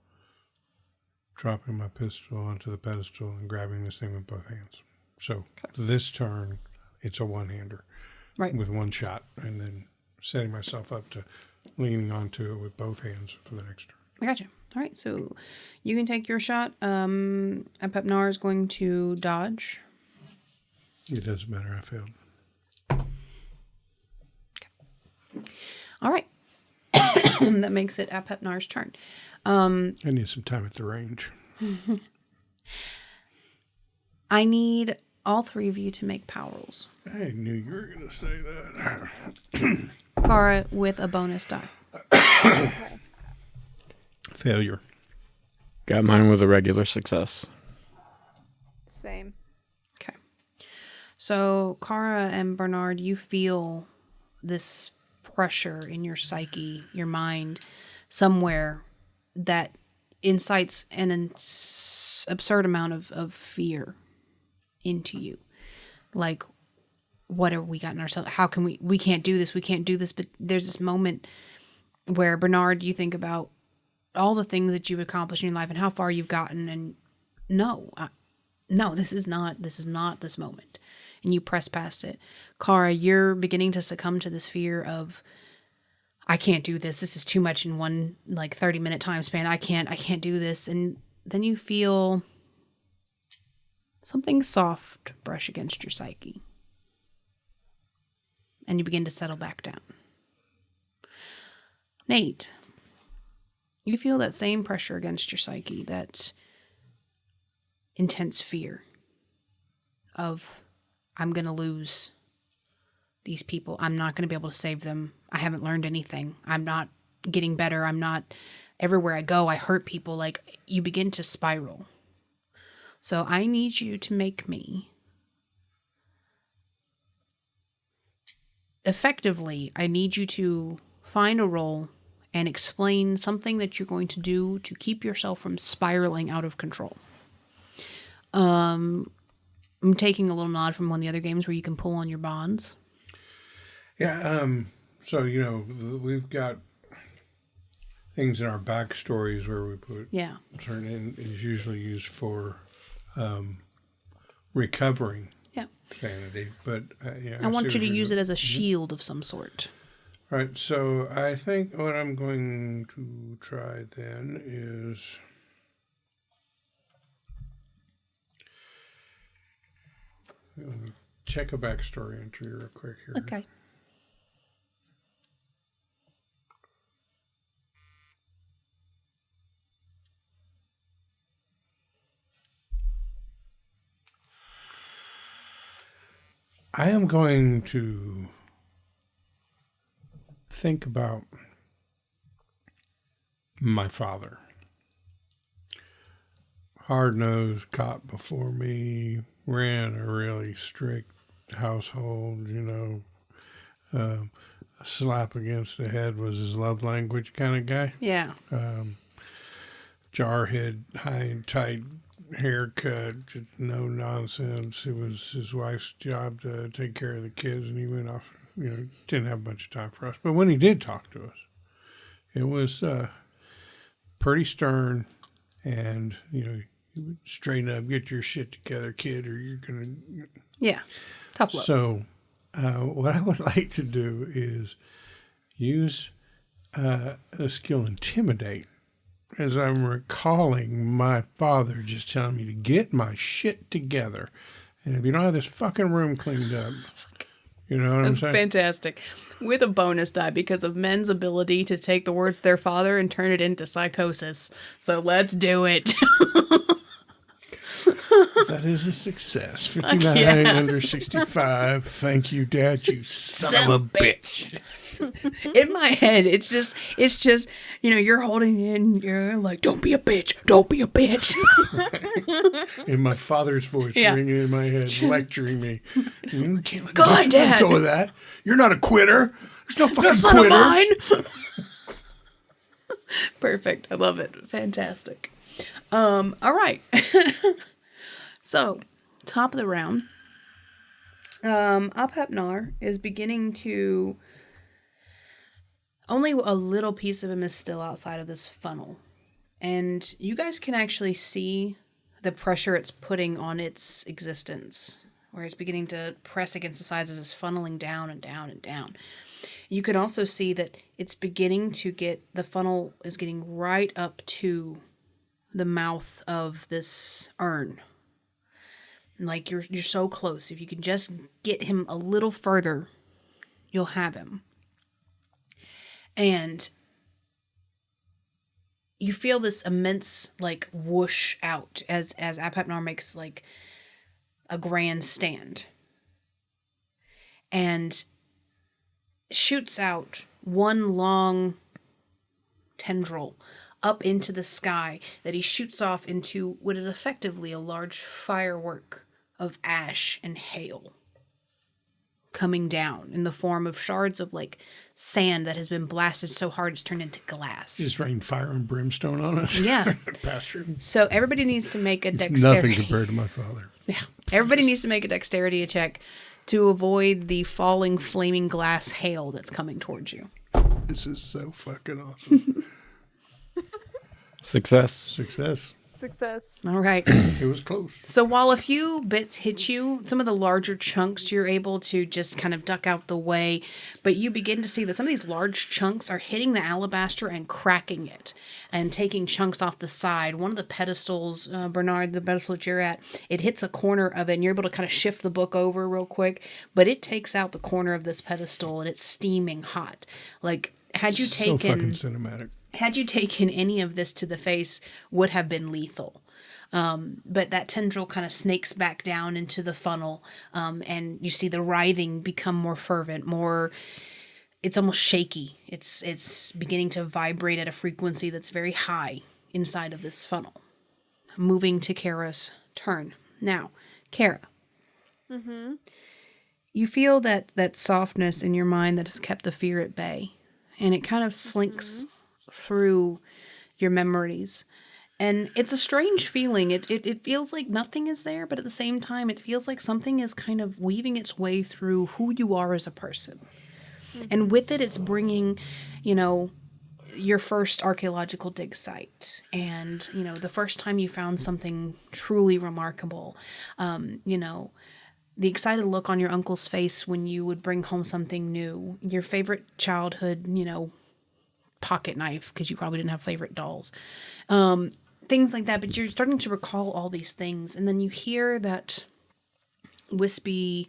dropping my pistol onto the pedestal and grabbing this thing with both hands. So This turn, it's a one-hander, right, with one shot, and then setting myself up to leaning onto it with both hands for the next turn. I gotcha. All right, so you can take your shot. Apepnar is going to dodge. It doesn't matter. I failed. Okay. All right. That makes it Apepnar's turn. I need some time at the range. I need all three of you to make power rolls. I knew you were going to say that. Kara with a bonus die. Failure. Got mine with a regular success. Same. Okay. So, Kara and Bernard, you feel this pressure in your psyche, your mind, somewhere that incites an absurd amount of fear into you. Like, what have we gotten ourselves? How can we can't do this. We can't do this. But there's this moment where, Bernard, you think about all the things that you've accomplished in your life and how far you've gotten. And no, this is not this moment. And you press past it. Kara, you're beginning to succumb to this fear of, I can't do this. This is too much in one 30-minute time span. I can't do this. And then you feel something soft brush against your psyche. And you begin to settle back down. Nate, you feel that same pressure against your psyche, that intense fear of, I'm going to lose these people. I'm not going to be able to save them. I haven't learned anything. I'm not getting better. I'm not, everywhere I go, I hurt people. Like, you begin to spiral. So I need you to make me, effectively, I need you to find a role and explain something that you're going to do to keep yourself from spiraling out of control. I'm taking a little nod from one of the other games where you can pull on your bonds. Yeah, so, we've got things in our backstories where we put certain, is usually used for recovering sanity. But I want you to use it as a shield of some sort. Right, so I think what I'm going to try then is... Let me check a backstory entry real quick here. Okay. I am going to think about my father. Hard-nosed cop before me, ran a really strict household, a slap against the head was his love language kind of guy. Yeah. Jarhead, high and tight haircut, just no nonsense. It was his wife's job to take care of the kids, and he went off, didn't have a bunch of time for us. But when he did talk to us, it was pretty stern, and, straighten up, get your shit together, kid, or you're going to... Yeah, tough love. So what I would like to do is use the skill Intimidate, as I'm recalling my father just telling me to get my shit together. And if you don't have this fucking room cleaned up, you know what I'm saying? That's fantastic. With a bonus die because of men's ability to take the words of their father and turn it into psychosis. So let's do it. That is a success. 59 under 65. Thank you, Dad, you son of a bitch. In my head, it's just, you're holding it and you're like, don't be a bitch. Don't be a bitch. In my father's voice ringing in my head, lecturing me. You can't God, Dad. let go of that. You're not a quitter. There's no fucking son quitters. Of mine. Perfect. I love it. Fantastic. All right. So, top of the round. Aphepnar is beginning to... Only a little piece of him is still outside of this funnel. And you guys can actually see the pressure it's putting on its existence, where it's beginning to press against the sides as it's funneling down and down and down. You can also see that it's beginning to the funnel is getting right up to the mouth of this urn. Like, you're so close. If you can just get him a little further, you'll have him. And you feel this immense, whoosh out as Aphepnar makes, a grand stand. And shoots out one long tendril up into the sky that he shoots off into what is effectively a large firework of ash and hail coming down in the form of shards of like sand that has been blasted so hard it's turned into glass. Just rain fire and brimstone on us. Yeah. Pastor. So everybody needs to make a It's dexterity. nothing compared to my father. Yeah. Everybody needs to make a dexterity check to avoid the falling flaming glass hail that's coming towards you. This is so fucking awesome. Success. Success. Success. All right. It was close. So while a few bits hit you, some of the larger chunks you're able to just kind of duck out the way, but you begin to see that some of these large chunks are hitting the alabaster and cracking it and taking chunks off the side. One of the pedestals, Bernard, the pedestal that you're at, it hits a corner of it and you're able to kind of shift the book over real quick, but it takes out the corner of this pedestal and it's steaming hot. Like, had you So fucking taken... cinematic. Had you taken any of this to the face, would have been lethal. But that tendril kind of snakes back down into the funnel, and you see the writhing become more fervent, more. It's almost shaky. It's beginning to vibrate at a frequency that's very high inside of this funnel. Moving to Kara's turn now, Kara. Mm-hmm. You feel that softness in your mind that has kept the fear at bay, and it kind of slinks. Mm-hmm. Through your memories, and it's a strange feeling. It feels like nothing is there, but at the same time it feels like something is kind of weaving its way through who you are as a person. Mm-hmm. And with it, it's bringing, your first archaeological dig site, and the first time you found something truly remarkable. The excited look on your uncle's face when you would bring home something new, your favorite childhood pocket knife, because you probably didn't have favorite dolls, things like that. But you're starting to recall all these things, and then you hear that wispy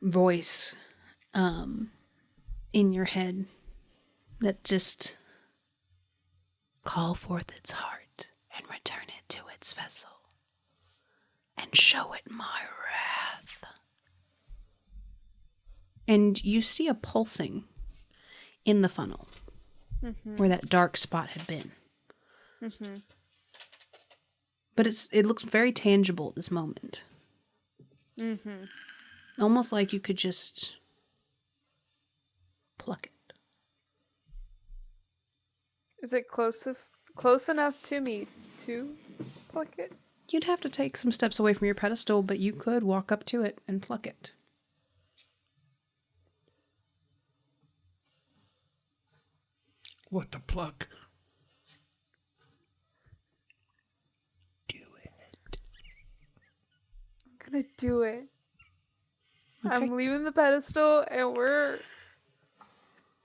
voice in your head that just call forth its heart and return it to its vessel and show it my wrath. And you see a pulsing in the funnel. Mm-hmm. Where that dark spot had been. Mm-hmm. But it looks very tangible at this moment. Mm-hmm. Almost like you could just pluck it. Is it close enough to me to pluck it? You'd have to take some steps away from your pedestal, but you could walk up to it and pluck it. What the pluck? I'm gonna do it. Okay. I'm leaving the pedestal and we're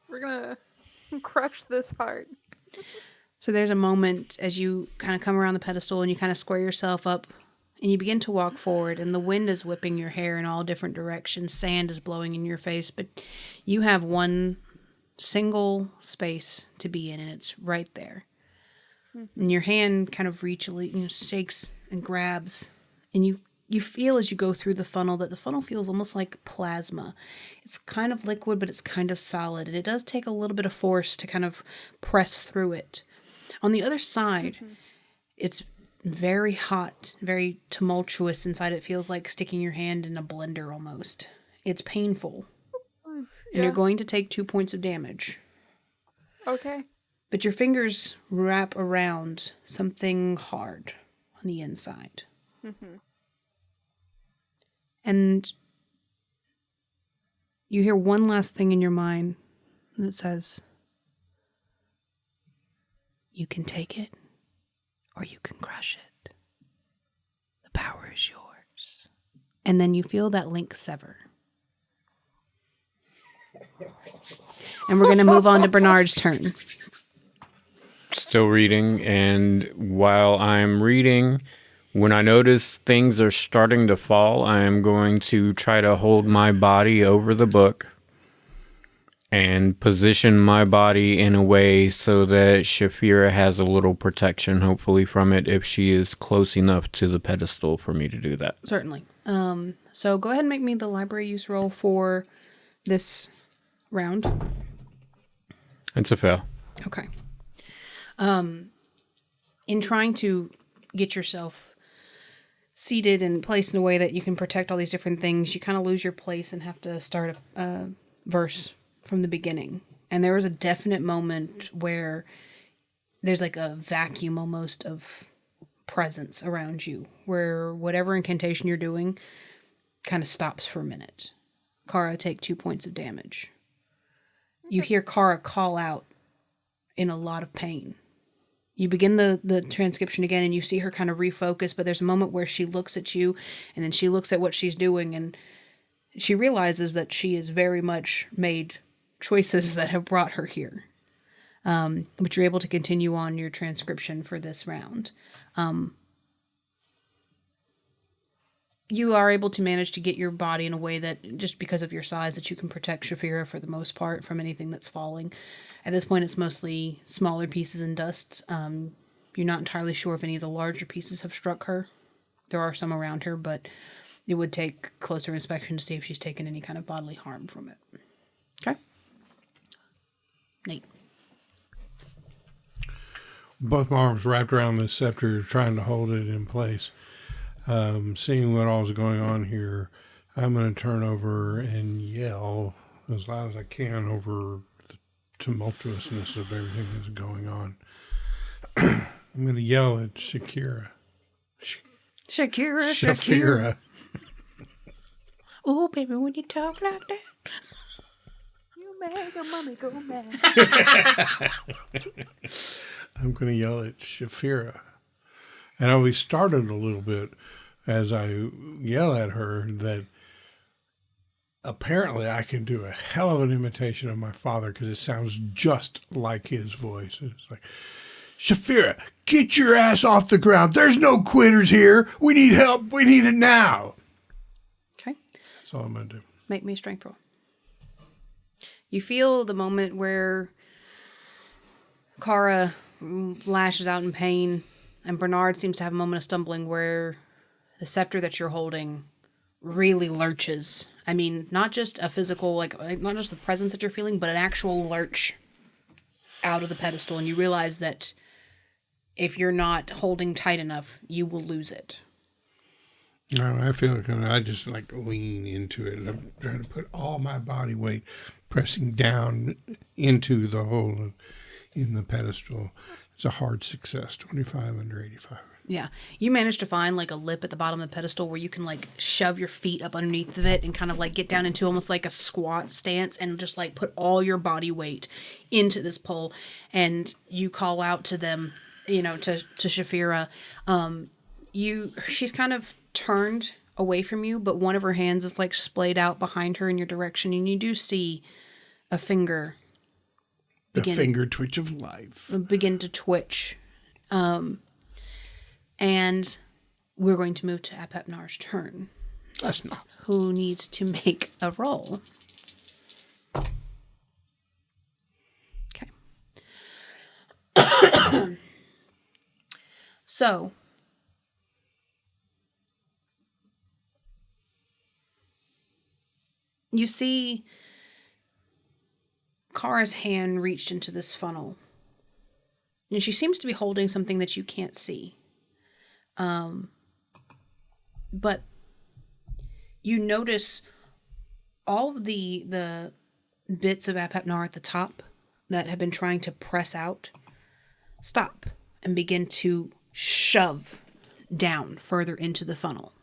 gonna crush this heart. So there's a moment as you kind of come around the pedestal and you kind of square yourself up and you begin to walk forward, and the wind is whipping your hair in all different directions. Sand is blowing in your face, but you have one single space to be in, and it's right there. Mm-hmm. And your hand kind of shakes and grabs, and you feel as you go through the funnel that the funnel feels almost like plasma. It's kind of liquid, but it's kind of solid, and it does take a little bit of force to kind of press through it. On the other side, mm-hmm. It's very hot, very tumultuous inside. It feels like sticking your hand in a blender almost. It's painful. And you're going to take 2 points of damage. Okay. But your fingers wrap around something hard on the inside. Mm-hmm. And you hear one last thing in your mind that says, you can take it or you can crush it. The power is yours. And then you feel that link sever. And we're going to move on to Bernard's turn. Still reading, and while I'm reading, when I notice things are starting to fall, I am going to try to hold my body over the book and position my body in a way so that Shafira has a little protection, hopefully, from it if she is close enough to the pedestal for me to do that. Certainly. So go ahead and make me the library use roll for this round. It's a fail. Okay. In trying to get yourself seated and placed in a way that you can protect all these different things, you kind of lose your place and have to start a verse from the beginning. And there was a definite moment where there's like a vacuum almost of presence around you, where whatever incantation you're doing kind of stops for a minute. Kara, take 2 points of damage. You hear Kara call out in a lot of pain. You begin the transcription again, and you see her kind of refocus, but there's a moment where she looks at you, and then she looks at what she's doing, and she realizes that she has very much made choices that have brought her here. But you're able to continue on your transcription for this round. You are able to manage to get your body in a way that, just because of your size, that you can protect Shafira for the most part from anything that's falling. At this point, it's mostly smaller pieces and dust. You're not entirely sure if any of the larger pieces have struck her. There are some around her, but it would take closer inspection to see if she's taken any kind of bodily harm from it. Okay? Nate. Both my arms wrapped around this scepter, trying to hold it in place. Seeing what all's going on here, I'm going to turn over and yell as loud as I can over the tumultuousness of everything that's going on. I'm going to yell at Shakira. Shakira. Oh, baby, when you talk like that. You make a mommy go mad. I'm going to yell at Shafira. And I'll be startled a little bit as I yell at her that apparently I can do a hell of an imitation of my father because it sounds just like his voice. It's like, Shafira, get your ass off the ground. There's no quitters here. We need help. We need it now. Okay. That's all I'm going to do. Make me a strength roll. You feel the moment where Kara lashes out in pain, and Bernard seems to have a moment of stumbling where the scepter that you're holding really lurches. I mean, not just a physical, not just the presence that you're feeling, but an actual lurch out of the pedestal. And you realize that if you're not holding tight enough, you will lose it. I feel like I just lean into it, and I'm trying to put all my body weight pressing down into the hole in the pedestal. It's a hard success, 25 under 85. Yeah. You managed to find a lip at the bottom of the pedestal where you can shove your feet up underneath of it and kind of get down into almost like a squat stance and just put all your body weight into this pole. And you call out to them, to Shafira. She's kind of turned away from you, but one of her hands is splayed out behind her in your direction. And you do see a finger. The finger twitch of life. Begin to twitch. And we're going to move to Apepnar's turn. That's not. Who needs to make a roll. Okay. So. You see Kara's hand reached into this funnel. And she seems to be holding something that you can't see. But you notice all of the bits of Apepnar at the top that have been trying to press out stop and begin to shove down further into the funnel.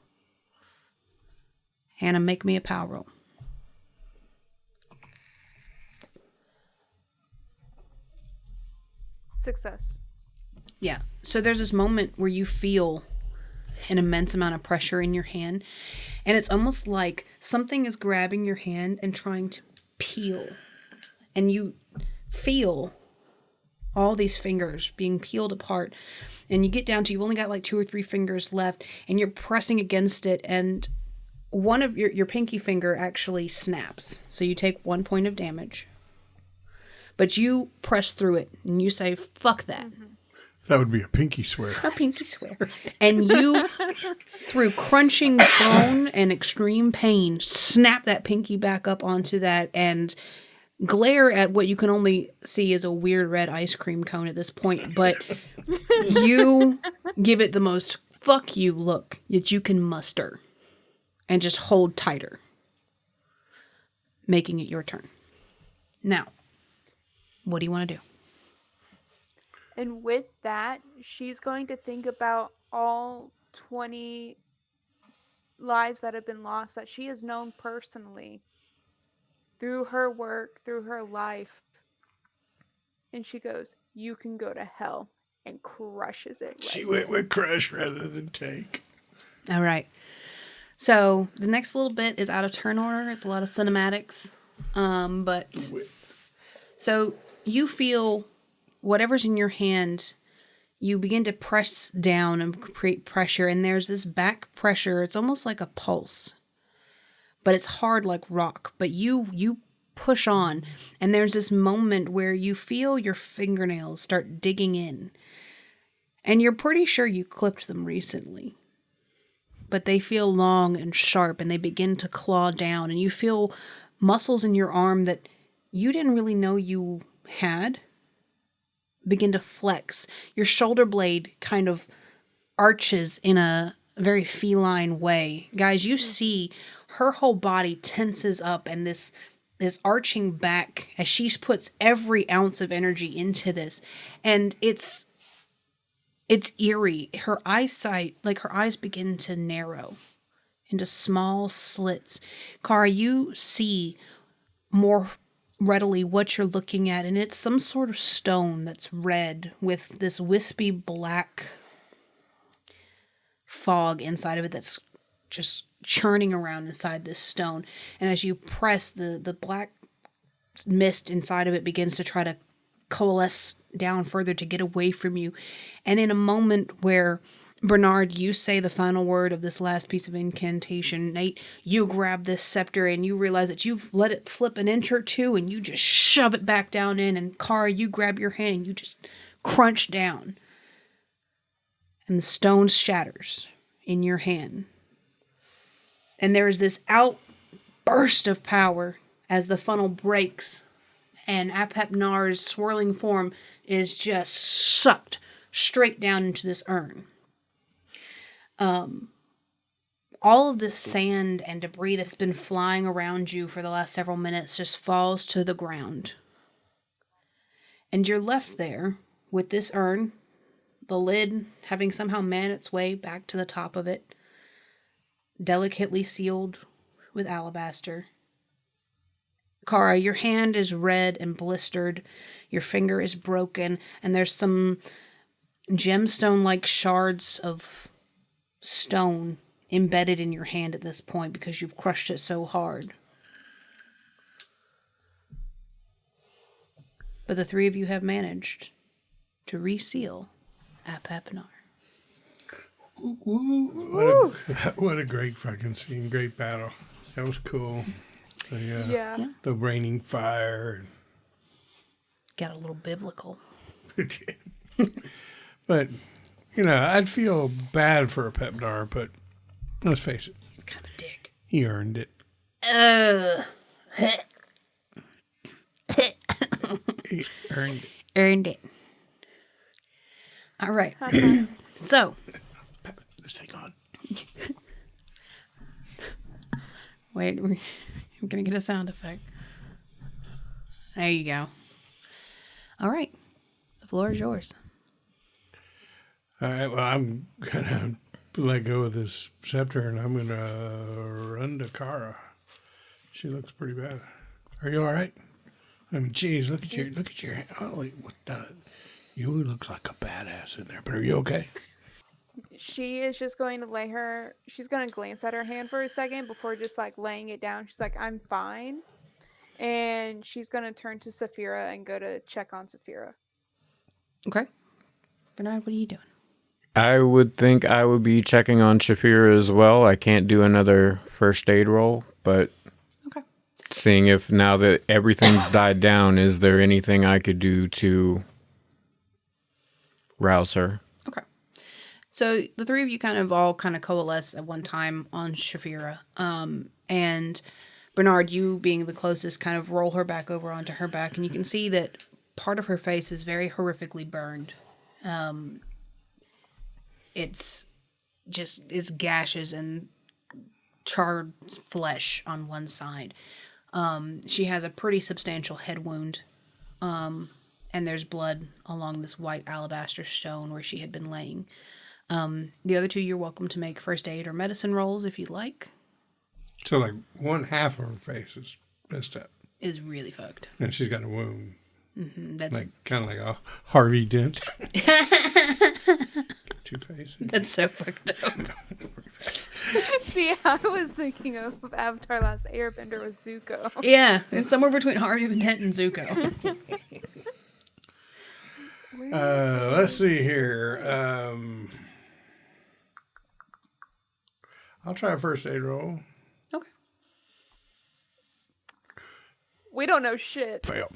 Hannah, make me a power roll. Success. Yeah. So there's this moment where you feel an immense amount of pressure in your hand. And it's almost like something is grabbing your hand and trying to peel. And you feel all these fingers being peeled apart. And you get down to, you've only got 2 or 3 fingers left. And you're pressing against it. And one of your pinky finger actually snaps. So you take 1 point of damage. But you press through it. And you say, fuck that. Mm-hmm. That would be a pinky swear. A pinky swear. And you, through crunching bone and extreme pain, snap that pinky back up onto that and glare at what you can only see as a weird red ice cream cone at this point. But you give it the most fuck you look that you can muster and just hold tighter, making it your turn. Now, what do you want to do? And with that, she's going to think about all 20 lives that have been lost that she has known personally through her work, through her life. And she goes, "You can go to hell," and crushes it. She went with crush rather than take. All right. So the next little bit is out of turn order. It's a lot of cinematics. But so you feel whatever's in your hand, you begin to press down and create pressure. And there's this back pressure. It's almost like a pulse, but it's hard like rock. But you push on, and there's this moment where you feel your fingernails start digging in. And you're pretty sure you clipped them recently. But they feel long and sharp, and they begin to claw down, and you feel muscles in your arm that you didn't really know you had begin to flex. Your shoulder blade kind of arches in a very feline way. Guys, you see her whole body tenses up, and this arching back as she puts every ounce of energy into this. And it's eerie. Her eyesight, like her eyes begin to narrow into small slits. Kara, you see more readily what you're looking at, and it's some sort of stone that's red with this wispy black fog inside of it that's just churning around inside this stone. And as you press, the black mist inside of it begins to try to coalesce down further to get away from you. And in a moment where, Bernard, you say the final word of this last piece of incantation, Nate, you grab this scepter and you realize that you've let it slip an inch or two, and you just shove it back down in, and Kara, you grab your hand and you just crunch down. And the stone shatters in your hand. And there is this outburst of power as the funnel breaks, and Apepnar's swirling form is just sucked straight down into this urn. All of this sand and debris that's been flying around you for the last several minutes just falls to the ground. And you're left there with this urn, the lid having somehow made its way back to the top of it, delicately sealed with alabaster. Kara, your hand is red and blistered, your finger is broken, and there's some gemstone-like shards of stone embedded in your hand at this point because you've crushed it so hard. But the three of you have managed to reseal Apepnar. What a great fucking scene. Great battle. That was cool. Yeah. The raining fire. Got a little biblical. But, I'd feel bad for a Pepdar, but let's face it. He's kind of a dick. He earned it. He earned it. Earned it. All right. So. Let's take on. Wait, we're going to get a sound effect. There you go. All right. The floor is yours. All right, well, I'm going to let go of this scepter, and I'm going to run to Kara. She looks pretty bad. Are you all right? I mean, geez, look at your holy, what the, you look like a badass in there, but are you okay? She is just going to she's going to glance at her hand for a second before just like laying it down. She's like, "I'm fine." And she's going to turn to Saphira and go to check on Saphira. Okay. Bernard, what are you doing? I would think I would be checking on Shafira as well. I can't do another first aid roll, but okay. Seeing if now that everything's died down, is there anything I could do to rouse her? Okay. So the three of you kind of coalesce at one time on Shafira. And Bernard, you being the closest, kind of roll her back over onto her back, and you can see that part of her face is very horrifically burned. It's just is gashes and charred flesh on one side. She has a pretty substantial head wound. And there's blood along this white alabaster stone where she had been laying. The other two, you're welcome to make first aid or medicine rolls if you'd like. So, like, one half of her face is messed up. Is really fucked. And she's got a wound. Mm-hmm, that's like kind of like a Harvey Dent. Two faces. That's so fucked up. See, I was thinking of Avatar: Last Airbender with Zuko. Yeah, it's somewhere between Harvey Dent and Zuko. Let's see here. I'll try a first aid roll. Okay. We don't know shit. Fail.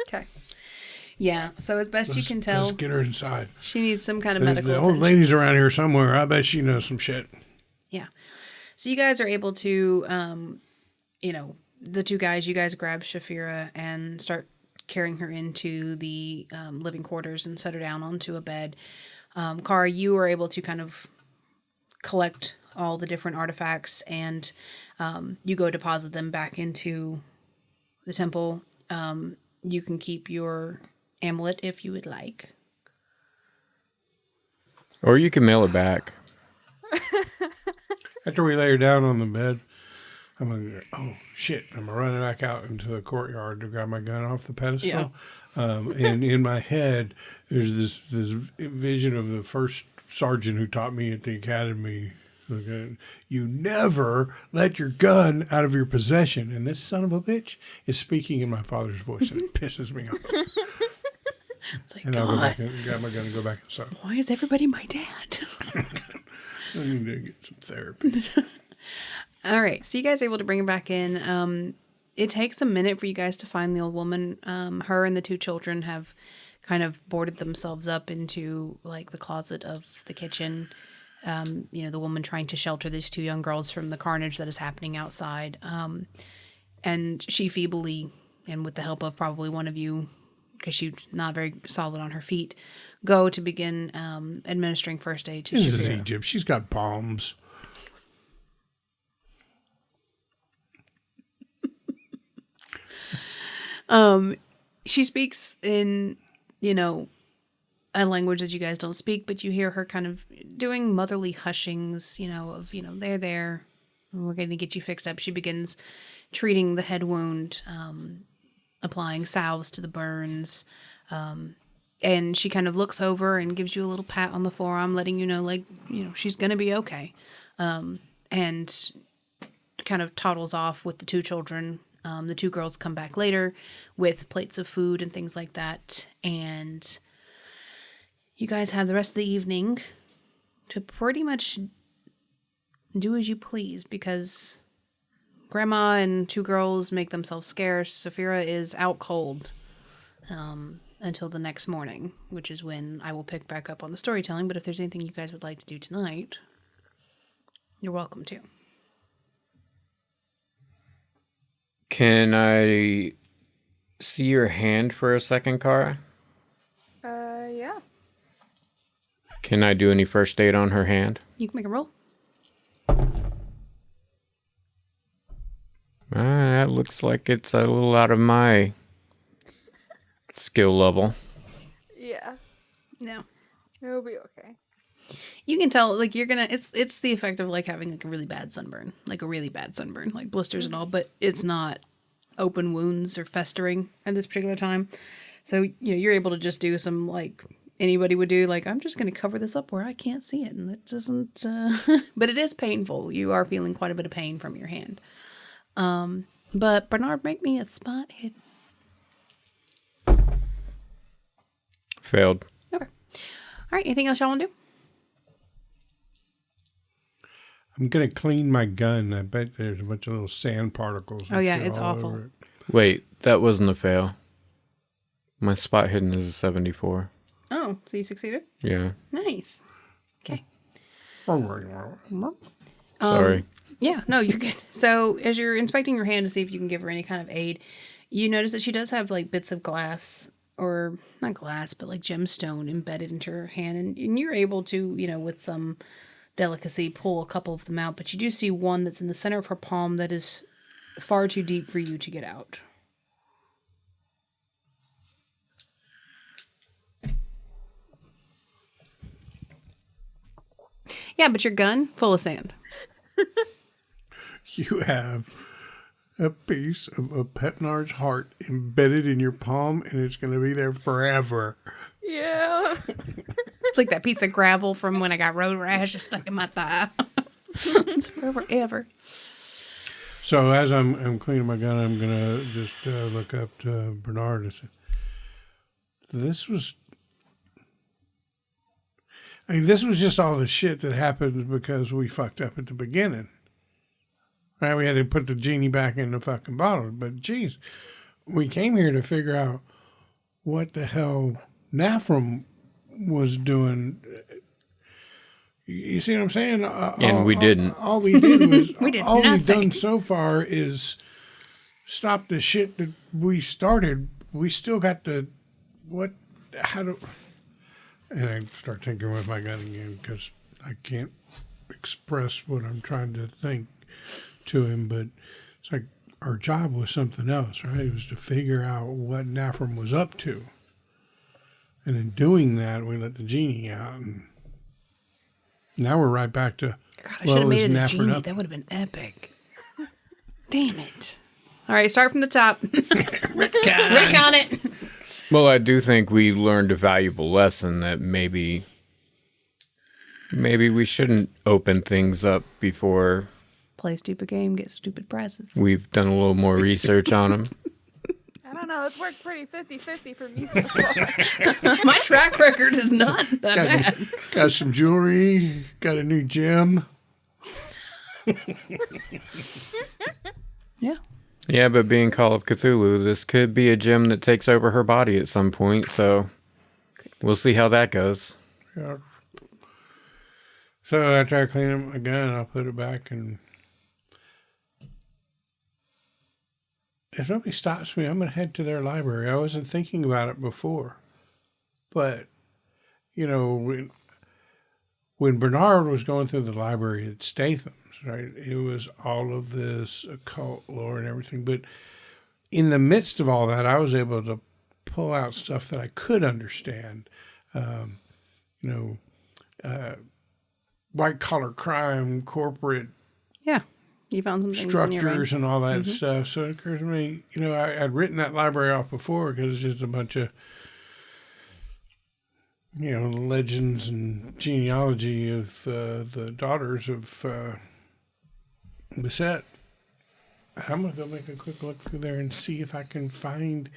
Okay. Yeah, so as best you can tell, let's get her inside. She needs some kind of medical The attention. old lady's around here somewhere. I bet she knows some shit. Yeah. So you guys are able to, the two guys, you guys grab Shafira and start carrying her into the living quarters and set her down onto a bed. Kara, you are able to kind of collect all the different artifacts and you go deposit them back into the temple. You can keep your amulet if you would like. Or you can mail it back. After we lay her down on the bed, I'm going to go, oh, shit. I'm going to run back out into the courtyard to grab my gun off the pedestal. Yeah. And in my head, there's this vision of the first sergeant who taught me at the academy. You never let your gun out of your possession. And this son of a bitch is speaking in my father's voice, and it pisses me off. It's like, And God, I'll go back and grab my gun and go back inside. why is everybody my dad? I need to get some therapy. All right, so you guys are able to bring her back in. It takes a minute for you guys to find the old woman. Her and the two children have kind of boarded themselves up into like the closet of the kitchen. The woman trying to shelter these two young girls from the carnage that is happening outside. And she feebly, and with the help of probably one of you, because she's not very solid on her feet, go to begin administering first aid to This is Shafira. Egypt. She's got palms. She speaks in, a language that you guys don't speak, but you hear her kind of doing motherly hushings, they're there. We're going to get you fixed up. She begins treating the head wound, applying salves to the burns. And she kind of looks over and gives you a little pat on the forearm, letting you know, she's going to be okay. And kind of toddles off with the two children. The two girls come back later with plates of food and things like that. And you guys have the rest of the evening to pretty much do as you please, because Grandma and two girls make themselves scarce. Saphira is out cold until the next morning, which is when I will pick back up on the storytelling. But if there's anything you guys would like to do tonight, you're welcome to. Can I see your hand for a second, Kara? Yeah. Can I do any first aid on her hand? You can make a roll. That looks like it's a little out of my skill level. Yeah. No. It'll be okay. You can tell, it's the effect of, having, a really bad sunburn. Like blisters and all, but it's not open wounds or festering at this particular time. So, you're able to just do some, anybody would do, I'm just going to cover this up where I can't see it. And it doesn't, but it is painful. You are feeling quite a bit of pain from your hand. But Bernard, make me a spot hit. Failed. Okay. All right. Anything else y'all want to do? I'm going to clean my gun. I bet there's a bunch of little sand particles. Oh, yeah, shit it's all awful. over it. Wait, that wasn't a fail. My spot hidden is a 74. Oh, so you succeeded? Yeah. Nice. Okay. Sorry. Yeah, no, you're good. So as you're inspecting your hand to see if you can give her any kind of aid, you notice that she does have bits of glass or not glass, but like gemstone embedded into her hand. And you're able to, with some delicacy, pull a couple of them out. But you do see one that's in the center of her palm that is far too deep for you to get out. Yeah, but your gun, full of sand. You have a piece of a Petnar's heart embedded in your palm, and it's going to be there forever. Yeah. It's like that piece of gravel from when I got road rash just stuck in my thigh. It's forever. So as I'm cleaning my gun, I'm going to just look up to Bernard and say, this was just all the shit that happened because we fucked up at the beginning. Right? We had to put the genie back in the fucking bottle. But, geez, we came here to figure out what the hell Nafram was doing. You see what I'm saying? And we didn't. All we did was... We did all nothing. we've done so far is stop the shit that we started. We still got the... What... How do... And I start tinkering with my gun again because I can't express what I'm trying to think to him. But it's like our job was something else, right? It was to figure out what Nafram was up to. And in doing that, we let the genie out. And now we're right back to, God, I should have made it a genie. That would have been epic. Damn it. All right, start from the top. Retcon it. Well, I do think we learned a valuable lesson that maybe we shouldn't open things up before Play a stupid game, get stupid prizes. we've done a little more research on them. I don't know. It's worked pretty 50-50 for me so far. My track record is not that bad. Got some jewelry, got a new gem. Yeah. Yeah, but being Call of Cthulhu, this could be a gem that takes over her body at some point, so we'll see how that goes. Yeah. So after I clean up my gun, I'll put it back, and if nobody stops me, I'm going to head to their library. I wasn't thinking about it before, but, when Bernard was going through the library at Statham's, right, it was all of this occult lore and everything, but in the midst of all that, I was able to pull out stuff that I could understand, white-collar crime, corporate Yeah. You found some things structures in your and all that stuff. So it occurred to me, I'd written that library off before because it's just a bunch of, legends and genealogy of the daughters of Beset. I'm going to go make a quick look through there and see if I can find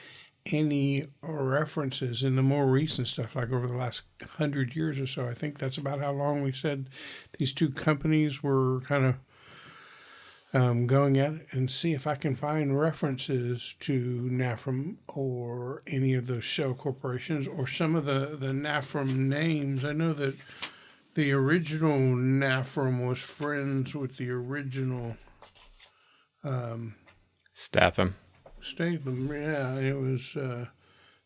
any references in the more recent stuff, like over the last 100 years or so. I think that's about how long we said these two companies were kind of going at it, and see if I can find references to Nafram or any of those shell corporations or some of the Nafram names. I know that the original Nafram was friends with the original Statham. Statham. Yeah, it was the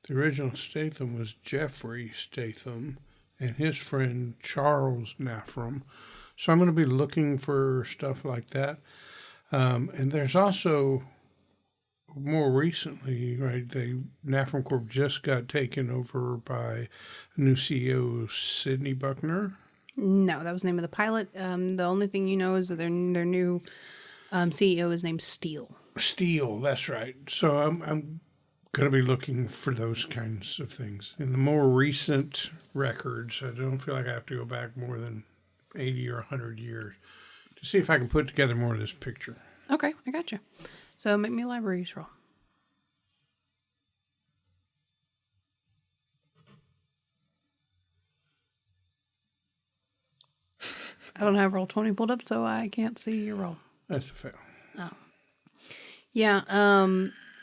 original Statham was Jeffrey Statham and his friend Charles Nafram. So I'm going to be looking for stuff like that. And there's also, more recently, right, Nafram Corp just got taken over by a new CEO, Sidney Buckner. No, that was the name of the pilot. The only thing you know is that their new CEO is named Steele. Steele, that's right. So I'm going to be looking for those kinds of things. In the more recent records, I don't feel like I have to go back more than 80 or 100 years to see if I can put together more of this picture. Okay, I got you. So make me a library use roll. I don't have roll 20 pulled up, so I can't see your roll. That's a fail. Oh. Yeah,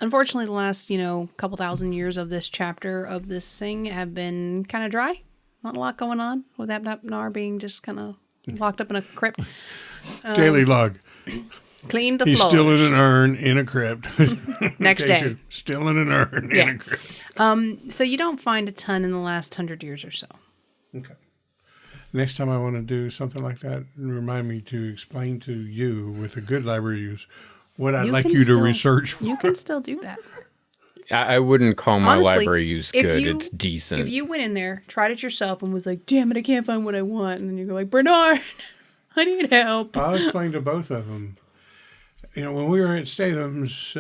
unfortunately the last, couple thousand years of this chapter of this thing have been kind of dry. Not a lot going on with Abnapnar being just kind of locked up in a crypt. Daily log. Cleaned the He's floors. still in an urn in a crypt. Next Okay, day. so still in an urn in a crypt. So you don't find a ton in the last 100 years or so. Okay. Next time I want to do something like that, remind me to explain to you with a good library use what I'd like can you to still- research for. You can still do that. I wouldn't call my Honestly, library use if good. you- It's decent. If you went in there, tried it yourself, and was like, damn it, I can't find what I want. And then you go like, Bernard, I need help. I'll explain to both of them. You know, when we were at Statham's,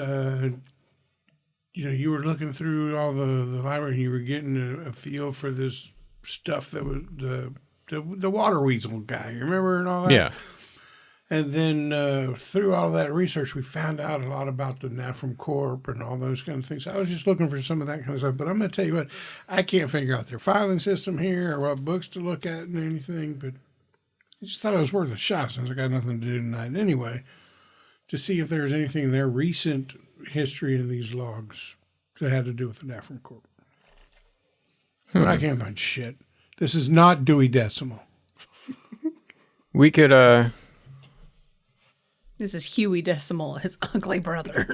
you were looking through all the library and you were getting a feel for this stuff that was the water weasel guy. You remember and all that? Yeah. And then through all that research, we found out a lot about the Nafram Corp and all those kind of things. I was just looking for some of that kind of stuff. But I'm going to tell you what, I can't figure out their filing system here or what books to look at and anything. But I just thought it was worth a shot since I got nothing to do tonight anyway, to see if there's anything in their recent history in these logs that had to do with the Nafram Corp. But I can't find shit. This is not Dewey Decimal. We could This is Huey Decimal, his ugly brother.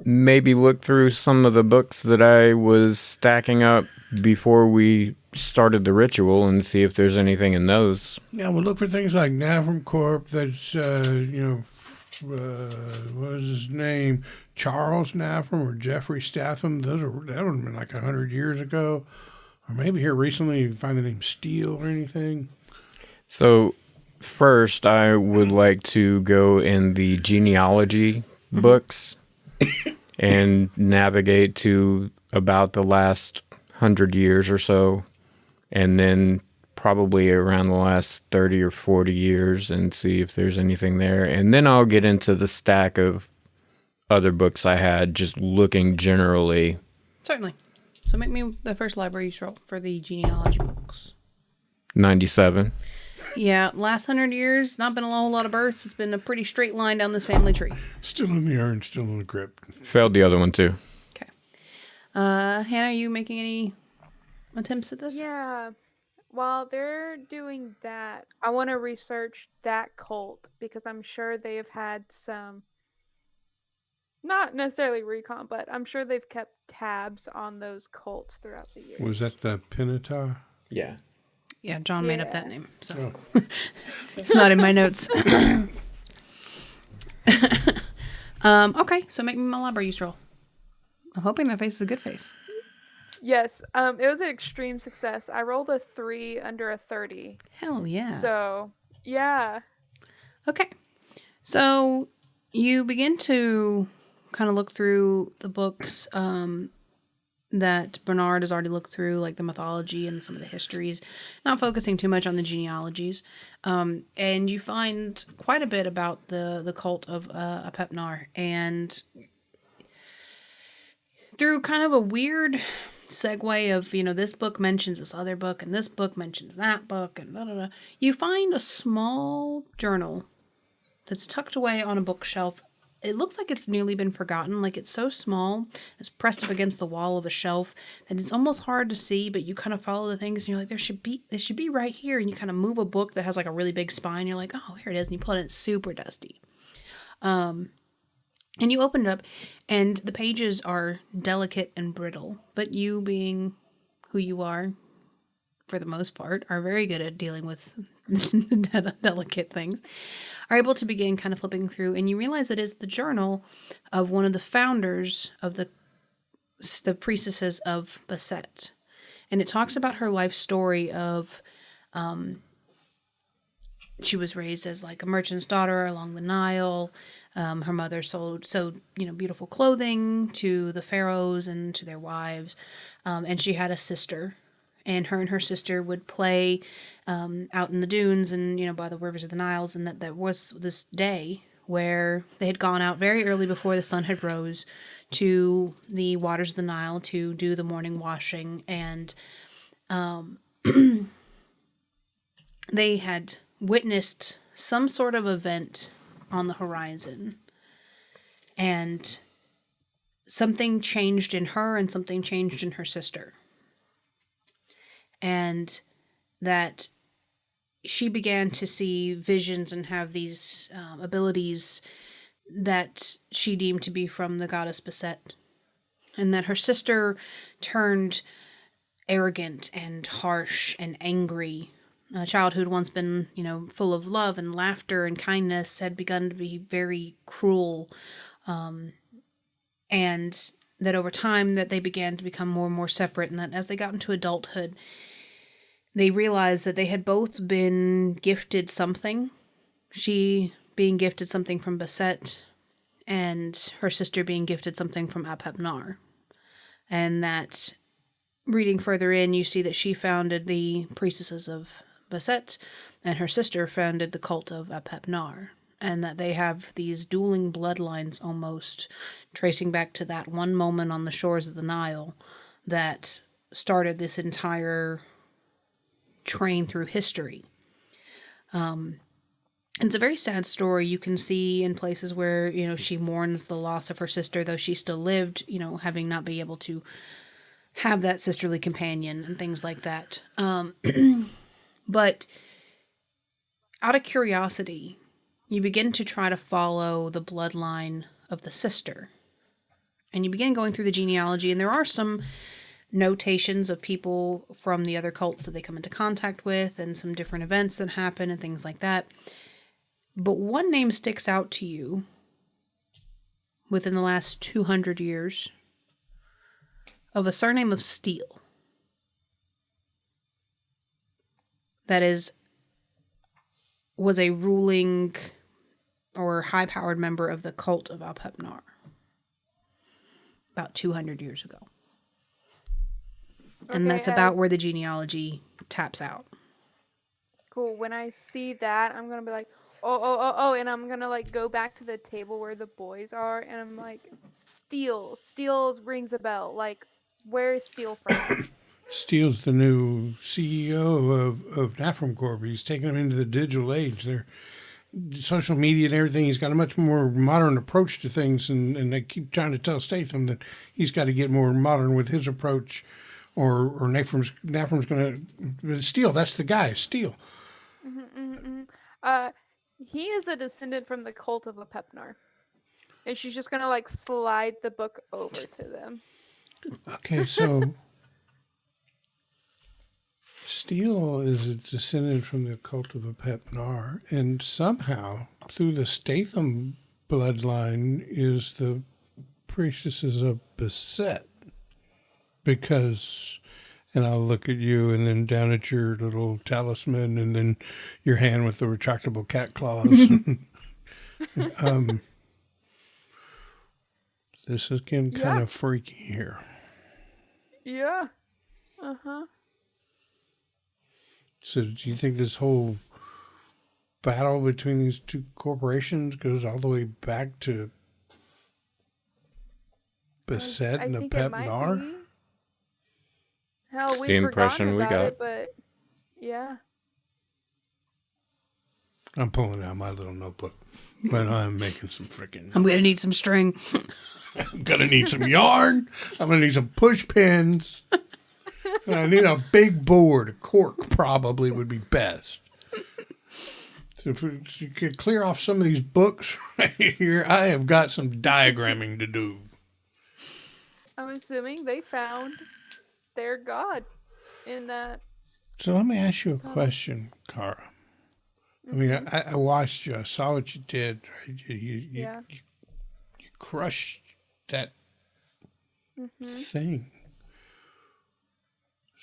maybe look through some of the books that I was stacking up before we started the ritual and see if there's anything in those. Yeah, we'll look for things like Nafram Corp. That's what was his name? Charles Nafram or Jeffrey Statham. That would have been like 100 years ago, or maybe here recently. You find the name Steele or anything. So first, I would like to go in the genealogy books and navigate to about the last 100 years or so, and then probably around the last 30 or 40 years and see if there's anything there. And then I'll get into the stack of other books I had, just looking generally. Certainly. So make me the first library use roll for the genealogy books. 97. Yeah, last 100 years, not been a whole lot of births. It's been a pretty straight line down this family tree. Still in the urn, still in the crypt. Failed the other one too. Okay. Hannah, are you making any attempts at this? Yeah. While they're doing that, I want to research that cult because I'm sure they have had some, not necessarily recon, but I'm sure they've kept tabs on those cults throughout the years. Was that the Penata? Yeah. Yeah, John made up Yeah. that name, so Oh. it's not in my notes. Okay, so make me my library use roll. I'm hoping that face is a good face. Yes, it was an extreme success. I rolled a 3 under a 30. Hell yeah. So, yeah. Okay. So you begin to kind of look through the books that Bernard has already looked through, like the mythology and some of the histories, not focusing too much on the genealogies. And you find quite a bit about the cult of Apepnar. And through kind of a weird segue of, this book mentions this other book, and this book mentions that book, and da-da-da, you find a small journal that's tucked away on a bookshelf. It looks like it's nearly been forgotten. Like, it's so small, it's pressed up against the wall of a shelf that it's almost hard to see, but you kind of follow the things and you're like, they should be right here. And you kind of move a book that has like a really big spine. You're like, oh, here it is. And you pull it in, it's super dusty. And you open it up and the pages are delicate and brittle, but you, being who you are, for the most part, are very good at dealing with delicate things, are able to begin kind of flipping through, and you realize it is the journal of one of the founders of the priestesses of Basset. And it talks about her life story of she was raised as like a merchant's daughter along the Nile. Her mother sewed beautiful clothing to the pharaohs and to their wives. And she had a sister. And her sister would play out in the dunes and, by the rivers of the Niles. And that was this day where they had gone out very early before the sun had rose to the waters of the Nile to do the morning washing. And they had witnessed some sort of event on the horizon. And something changed in her and something changed in her sister. And that she began to see visions and have these abilities that she deemed to be from the goddess Beset, and that her sister turned arrogant and harsh and angry. A child who had once been, full of love and laughter and kindness had begun to be very cruel, and that over time that they began to become more and more separate, and that as they got into adulthood, they realized that they had both been gifted something. She being gifted something from Beset, and her sister being gifted something from Apep-Nar. And that, reading further in, you see that she founded the priestesses of Beset, and her sister founded the cult of Apep-Nar. And that they have these dueling bloodlines almost, tracing back to that one moment on the shores of the Nile that started this entire train through history. It's a very sad story. You can see in places where, she mourns the loss of her sister, though she still lived, having not been able to have that sisterly companion and things like that. But out of curiosity, you begin to try to follow the bloodline of the sister. And you begin going through the genealogy, and there are some notations of people from the other cults that they come into contact with, and some different events that happen and things like that. But one name sticks out to you within the last 200 years of a surname of Steele. That was a ruling or high-powered member of the cult of Apep-Nar about 200 years ago. And that's about where the genealogy taps out. Cool. When I see that, I'm going to be like, oh, and I'm going to go back to the table where the boys are, and I'm like, Steele rings a bell. Where is Steele from? Steele's the new CEO of Nafram Corp. He's taking them into the digital age. They're social media and everything. He's got a much more modern approach to things, and they keep trying to tell Statham that he's got to get more modern with his approach, or Nafram's going to Steele. That's the guy, Steele. He is a descendant from the cult of Apep-Nar, and she's just going to slide the book over to them. Okay, so Steele is a descendant from the cult of Apep-Nar, and somehow, through the Statham bloodline, is the priestesses of Beset. Because, and I'll look at you, and then down at your little talisman, and then your hand with the retractable cat claws. This is getting kind of freaky here. Yeah. Uh-huh. So do you think this whole battle between these two corporations goes all the way back to Beset and Apep-Nar? Hell, It's we've the impression forgotten we about got. it, but yeah. I'm pulling out my little notebook, but I'm making some freaking... I'm going to need some string. I'm going to need some yarn. I'm going to need some push pins. And I need a big board. A cork probably would be best. So if you could clear off some of these books right here, I have got some diagramming to do. I'm assuming they found their god in that. So let me ask you a question, Cara. I mean, I watched you. I saw what you did. Right? You crushed that thing.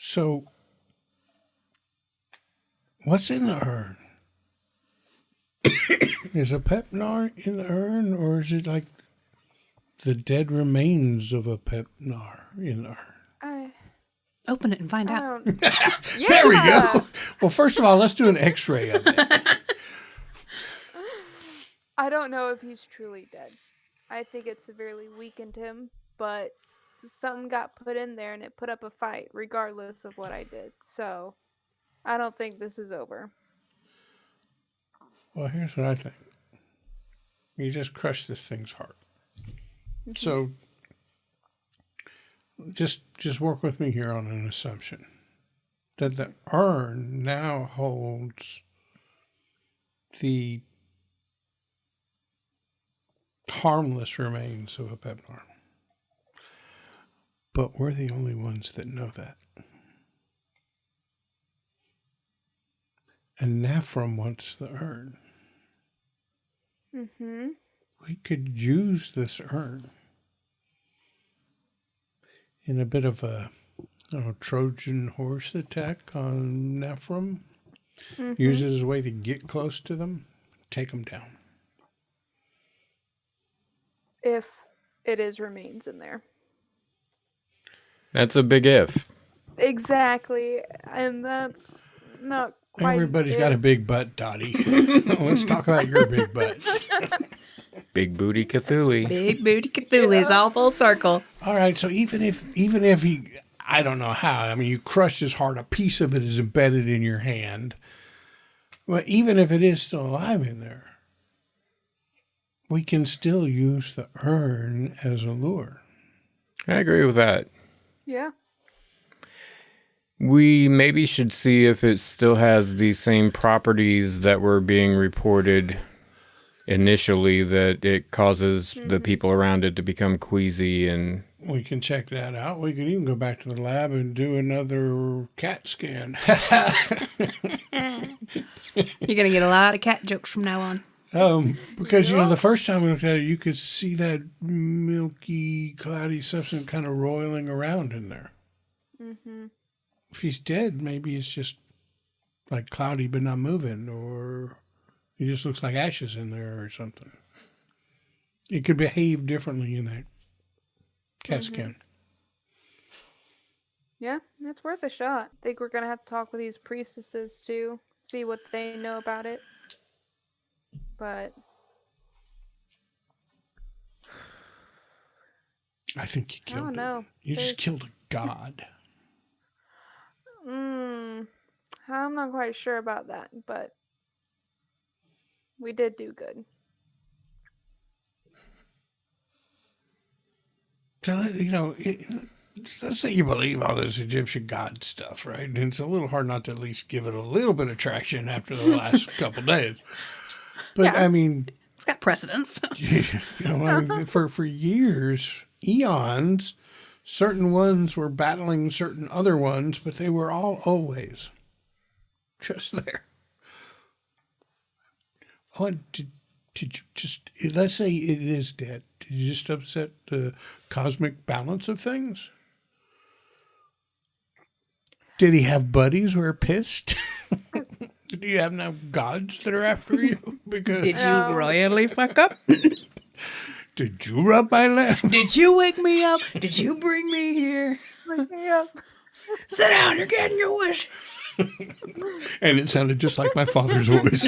So, what's in the urn? Is Apep-Nar in the urn, or is it like the dead remains of Apep-Nar in the urn? Open it and find out. There we go. Well, first of all, let's do an x-ray of it. I don't know if he's truly dead. I think it severely weakened him, but something got put in there and it put up a fight regardless of what I did. So I don't think this is over. Well, here's what I think. You just crushed this thing's heart. So just work with me here on an assumption that the urn now holds the harmless remains of a Pepnar. But we're the only ones that know that. And Nafram wants the urn. Mm-hmm. We could use this urn in a bit of a Trojan horse attack on Nafram. Mm-hmm. Use it as a way to get close to them, take them down. If it is remains in there. That's a big if. Exactly. And that's not quite. Everybody's got a big butt, Dottie. Let's talk about your big butt. Big booty Cthulhu. Big booty Cthulhu is all full circle. All right, so even if he, I don't know how, I mean, you crush his heart, a piece of it is embedded in your hand. But even if it is still alive in there, we can still use the urn as a lure. I agree with that. Yeah. We maybe should see if it still has the same properties that were being reported initially, that it causes the people around it to become queasy. And We can check that out. We can even go back to the lab and do another cat scan. You're going to get a lot of cat jokes from now on. Because, the first time we looked at it, you could see that milky, cloudy substance kind of roiling around in there. Mm-hmm. If he's dead, maybe it's just like cloudy but not moving, or he just looks like ashes in there or something. It could behave differently in that CAT scan. Yeah, it's worth a shot. I think we're going to have to talk with these priestesses too, see what they know about it. But I think you killed I don't know. You just killed a god. I'm not quite sure about that, but we did do good. So, let's say you believe all this Egyptian god stuff, right? And it's a little hard not to at least give it a little bit of traction after the last couple days. But, Yeah. I mean... It's got precedence. For years, eons, certain ones were battling certain other ones, but they were all always just there. Oh, did you just, let's say it is dead, did you just upset the cosmic balance of things? Did he have buddies who are pissed? Do you have now gods that are after you? Because Did you royally fuck up? did you rub my leg? Did you wake me up? Did you bring me here? Wake me up. Sit down, you're getting your wish. And it sounded just like my father's voice.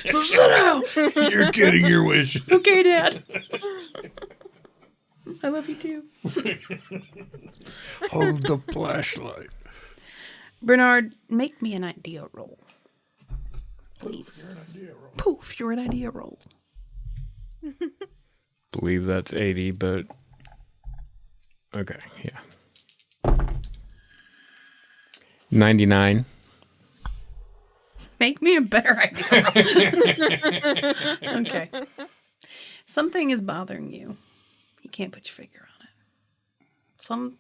So sit down. You're getting your wish. Okay, Dad. I love you too. Hold the flashlight. Bernard, make me an idea roll. Please. Poof, you're an idea roll. believe that's 80, but okay, yeah. 99. Make me a better idea. Okay. Something is bothering you. You can't put your finger on it.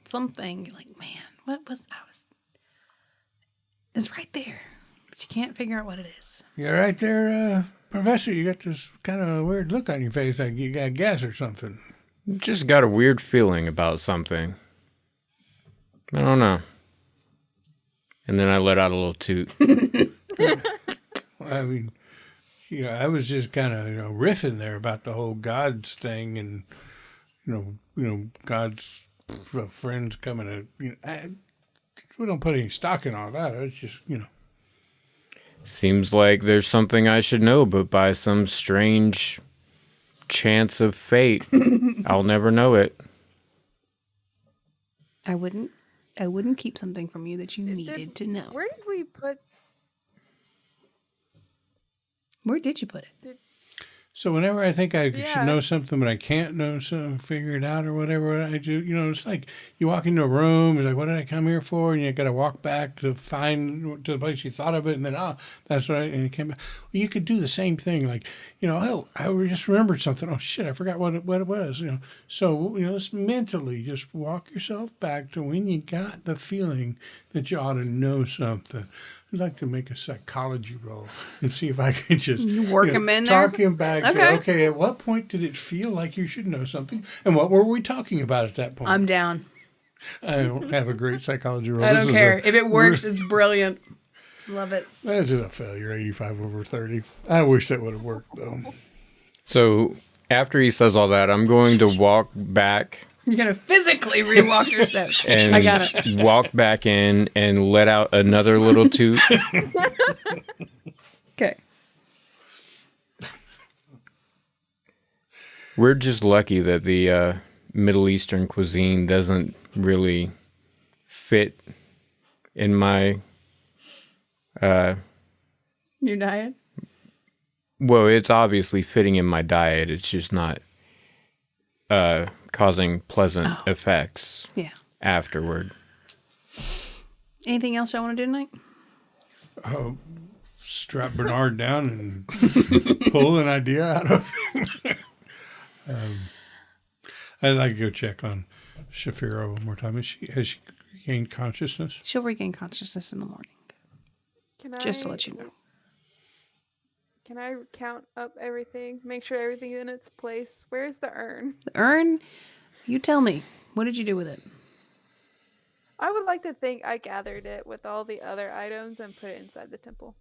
Something you're like, man, what was it's right there. But you can't figure out what it is. You're right there, Professor. You got this kind of weird look on your face, like you got gas or something. Just got a weird feeling about something. I don't know. And then I let out a little toot. I mean, I was just kind of riffing there about the whole gods thing, and God's friends coming to. We don't put any stock in all that. It's just Seems like there's something I should know, but by some strange chance of fate, I'll never know it. I wouldn't keep something from you that you needed to know. Where did we put? Where did you put it? So whenever I think I should Yeah. know something, but I can't know something, figure it out or whatever I do, it's like you walk into a room, it's like, what did I come here for? And you got to walk back to find to the place you thought of it, and then, that's right, and you came back. Well, you could do the same thing, like, I just remembered something. Oh, shit, I forgot what it was, So, let's mentally just walk yourself back to when you got the feeling that you ought to know something. I'd like to make a psychology roll and see if I can just work him in there? talk him back Okay. to, okay, at what point did it feel like you should know something? And what were we talking about at that point? I'm down. I don't have a great psychology roll. I This don't is care. If it works, it's brilliant. Love it. That's just a failure, 85 over 30. I wish that would have worked, though. So after he says all that, I'm going to walk back You're going to physically rewalk your steps. and I got it. walk back in and let out another little toot. Okay. We're just lucky that the Middle Eastern cuisine doesn't really fit in my Your diet? well, it's obviously fitting in my diet. It's just not causing pleasant effects Yeah. afterward. Anything else y'all want to do tonight? Oh, strap Bernard down and pull an idea out of him. I'd like to go check on Shafira one more time. Has she gained consciousness? She'll regain consciousness in the morning. Just to let you know. Can I count up everything? Make sure everything's in its place. Where's the urn? The urn, you tell me. What did you do with it? I would like to think I gathered it with all the other items and put it inside the temple.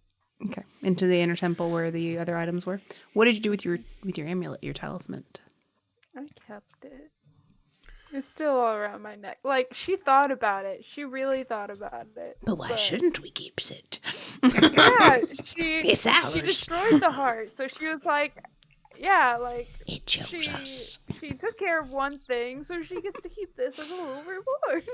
Okay. Into the inner temple where the other items were. What did you do with your amulet, your talisman? I kept it. It's still all around my neck. Like, she thought about it. She really thought about it. But why shouldn't we keep it? Yeah, It's ours. she destroyed the heart. So she was like, yeah, like, It chose us. she took care of one thing, so she gets to keep this as a little reward.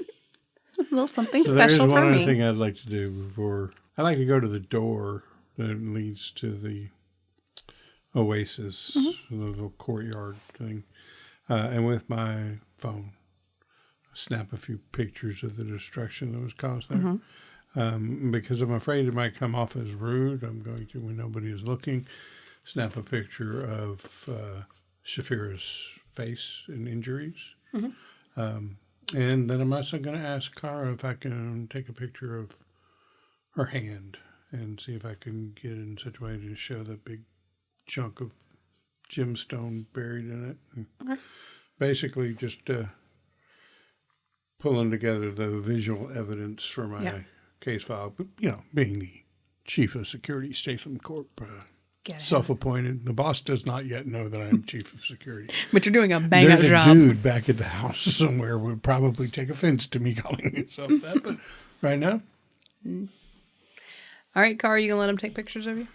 A little something So there is special one for other me. thing I'd like to do before. I'd like to go to the door that leads to the oasis, the little courtyard thing, and with my phone, snap a few pictures of the destruction that was caused there. Because I'm afraid it might come off as rude. I'm going to, when nobody is looking, snap a picture of Shafira's face and injuries. And then I'm also going to ask Kara if I can take a picture of her hand and see if I can get it in such a way to show the big chunk of gemstone buried in it. And basically just pulling together the visual evidence for my case file. But, being the chief of security, Statham Corp, self-appointed. The boss does not yet know that I am chief of security. But you're doing a bang-up There's job. a dude back at the house somewhere would probably take offense to me calling himself that. But right now, All right, Car, you going to let him take pictures of you?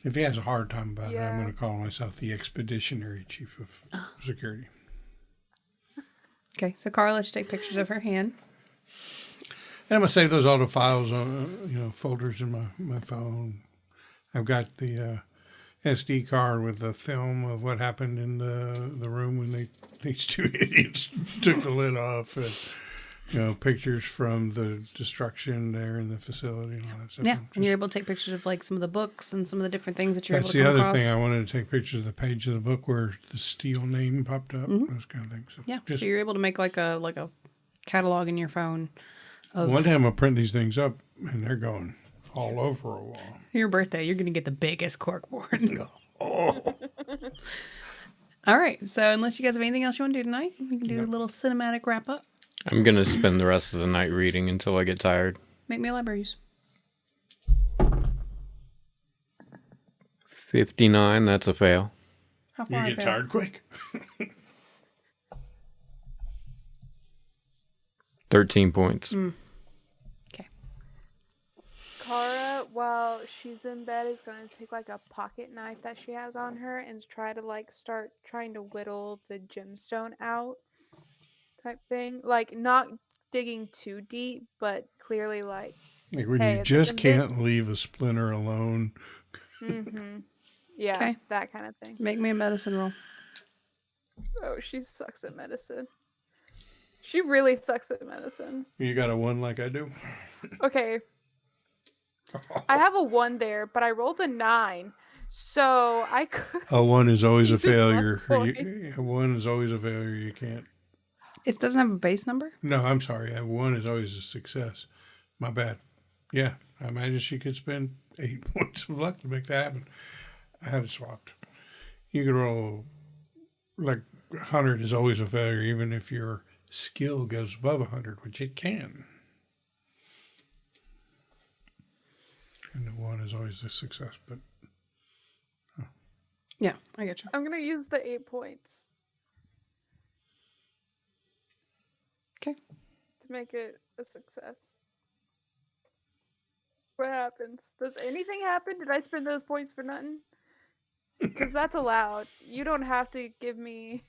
if he has a hard time about it, I'm Yeah. going to call myself the expeditionary chief of security. Okay, so Car lets you take pictures of her hand. And I'm going to save those auto files on, folders in my phone. I've got the SD card with the film of what happened in the room when these two idiots took the lid off. And, pictures from the destruction there in the facility and all that stuff. Yeah, and you're able to take pictures of like some of the books and some of the different things that you're That's able to the come other across. thing. I wanted to take pictures of the page of the book where the steel name popped up, those kind of things. So Yeah, just so you're able to make like a catalog in your phone. one day I'm going to print these things up, and they're going all over a wall. Your birthday, you're going to get the biggest corkboard and go, oh. All right, so unless you guys have anything else you want to do tonight, we can do a little cinematic wrap up. I'm going to spend the rest of the night reading until I get tired. Make me a library use. 59, that's a fail. How You far get tired quick. 13 points. Okay. Kara, while she's in bed, is going to take like a pocket knife that she has on her and try to like start trying to whittle the gemstone out type thing. Like not digging too deep, but clearly like Like when Hey, you if it's just a bit- can't leave a splinter alone. Yeah, Okay. that kind of thing. Make me a medicine roll. Oh, she sucks at medicine. She really sucks at medicine. You got a 1 like I do? Okay. I have a 1 there, but I rolled a 9. So I could. A 1 is always a Use luck failure. point. A 1 is always a failure. You can't. It doesn't have a base number? No, I'm sorry. A 1 is always a success. My bad. Yeah, I imagine she could spend 8 points of luck to make that happen. I had it swapped. You could roll, like, 100 is always a failure, even if your skill goes above 100, which it can. And the 1 is always a success, but... Yeah, I get you. I'm going to use the 8 points. Okay. To make it a success. What happens? Does anything happen? Did I spend those points for nothing? Because that's allowed. You don't have to give me.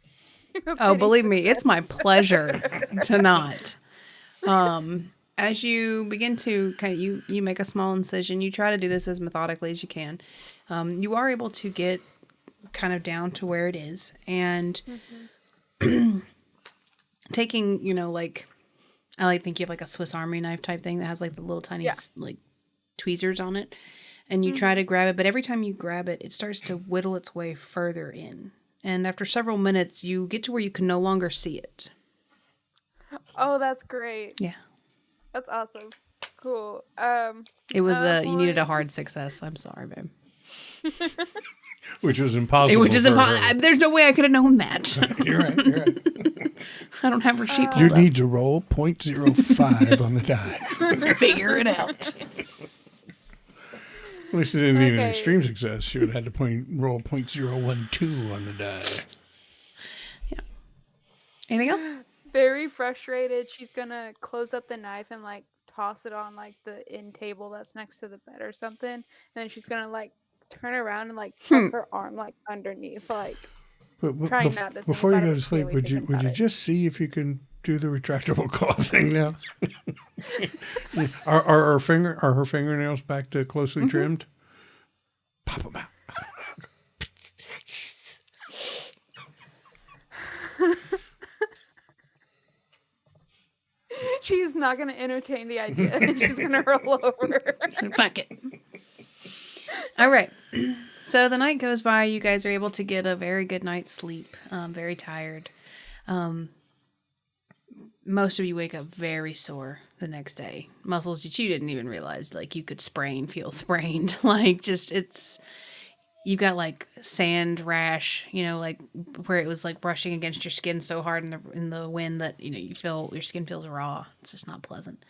Oh, believe me, it's my pleasure to not. As you begin to kind of you make a small incision. You try to do this as methodically as you can. You are able to get kind of down to where it is, and taking like I think you have like a Swiss Army knife type thing that has like the little tiny like tweezers on it, and you try to grab it, but every time you grab it, it starts to whittle its way further in. And after several minutes, you get to where you can no longer see it. Oh, that's great. Yeah. That's awesome. Cool. It was you needed a hard success. I'm sorry, babe. Which was impossible. Which is impossible. There's no way I could have known that. You're right. I don't have her sheet. You need to roll 0.05 on the die. Figure it out. At least it didn't need an extreme success. She would have had to roll 0.012 on the die. Yeah. Anything else? Very frustrated. She's gonna close up the knife and like toss it on like the end table that's next to the bed or something. And then she's gonna like turn around and like tuck her arm like underneath, like trying not to. Before you think about go it, to sleep, really would you thinking about it. just see if you can do the retractable claw thing now? Are her fingernails back to closely trimmed? Pop them out. She's not going to entertain the idea, and she's going to roll over. Fuck it. All right. So the night goes by. You guys are able to get a very good night's sleep. Very tired. Most of you wake up very sore the next day. Muscles that you didn't even realize, like you could feel sprained. Like just you've got like sand rash, like where it was like brushing against your skin so hard in the wind that you feel your skin feels raw. It's just not pleasant.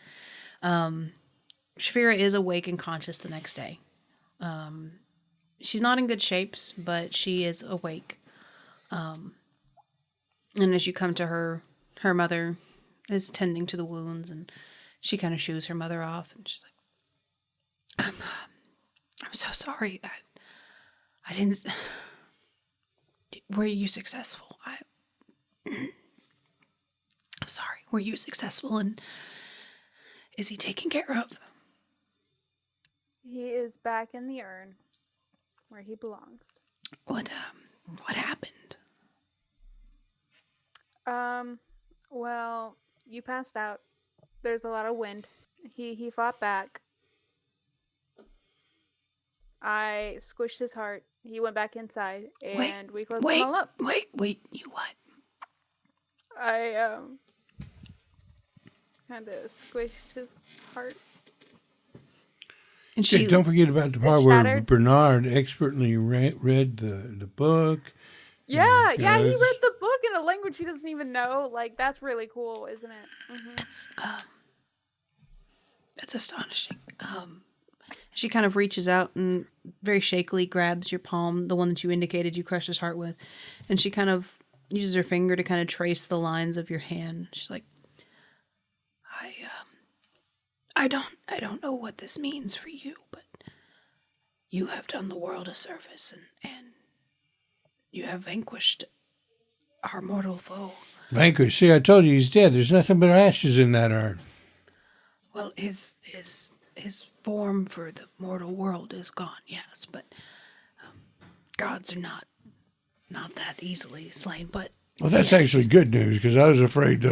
Shafira is awake and conscious the next day. She's not in good shapes, but she is awake. And as you come to her mother is tending to the wounds, and she kind of shoos her mother off, and she's like, I'm so sorry. I didn't. Were you successful? I'm sorry. Were you successful? And is he taken care of? He is back in the urn where he belongs. What happened? Well, you passed out. There's a lot of wind. He fought back. I squished his heart. He went back inside, and we closed him all up. Wait, you what? I kind of squished his heart. And she Don't forget about the part where shattered. Bernard expertly read the book. Yeah, he Yes. read the book in a language he doesn't even know. Like, that's really cool, isn't it? That's astonishing. She kind of reaches out and very shakily grabs your palm, the one that you indicated you crushed his heart with, and she kind of uses her finger to kind of trace the lines of your hand. She's like, I don't know what this means for you, but you have done the world a service, and you have vanquished our mortal foe. Vanquish. See, I told you he's dead. There's nothing but ashes in that urn. Well, his form for the mortal world is gone, yes, but gods are not that easily slain, but Well, that's yes. actually good news because I was afraid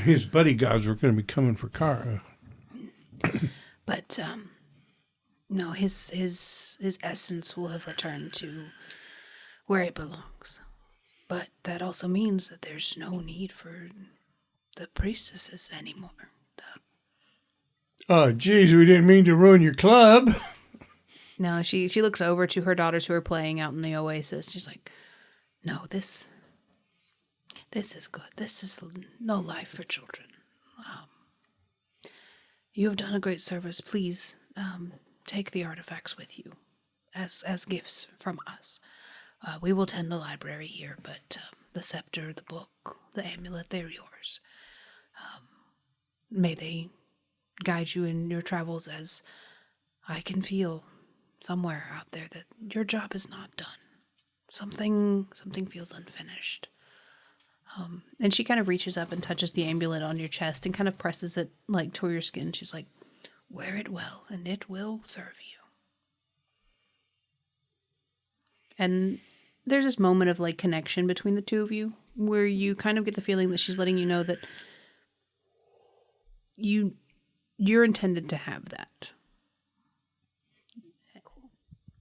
his buddy gods were going to be coming for Kara. But no, his essence will have returned to where it belongs. But that also means that there's no need for the priestesses anymore. Oh, geez, we didn't mean to ruin your club. No, she looks over to her daughters who are playing out in the oasis. She's like, no, this is good. This is no life for children. You have done a great service. Please take the artifacts with you as gifts from us. We will tend the library here, but the scepter, the book, the amulet, they're yours. May they guide you in your travels, as I can feel somewhere out there that your job is not done. Something feels unfinished. And she kind of reaches up and touches the amulet on your chest and kind of presses it like to your skin. She's like, wear it well and it will serve you. And there's this moment of like connection between the two of you where you kind of get the feeling that she's letting you know that you're intended to have that.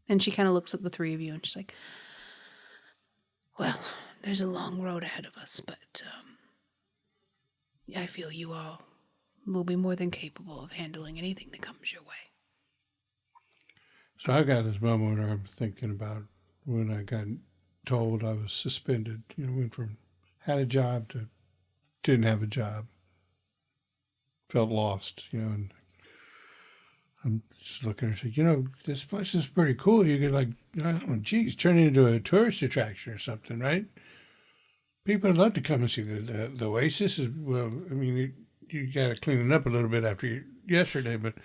And she kind of looks at the three of you and she's like, well, there's a long road ahead of us, but I feel you all will be more than capable of handling anything that comes your way. So I got this moment where I'm thinking about when I got told I was suspended. You know, went from had a job to didn't have a job. Felt lost, you know, and I'm just looking and saying, you know, this place is pretty cool. You could, like, oh, geez, turn it into a tourist attraction or something, right? People would love to come and see the Oasis. Is, well, I mean, you got to clean it up a little bit after yesterday, but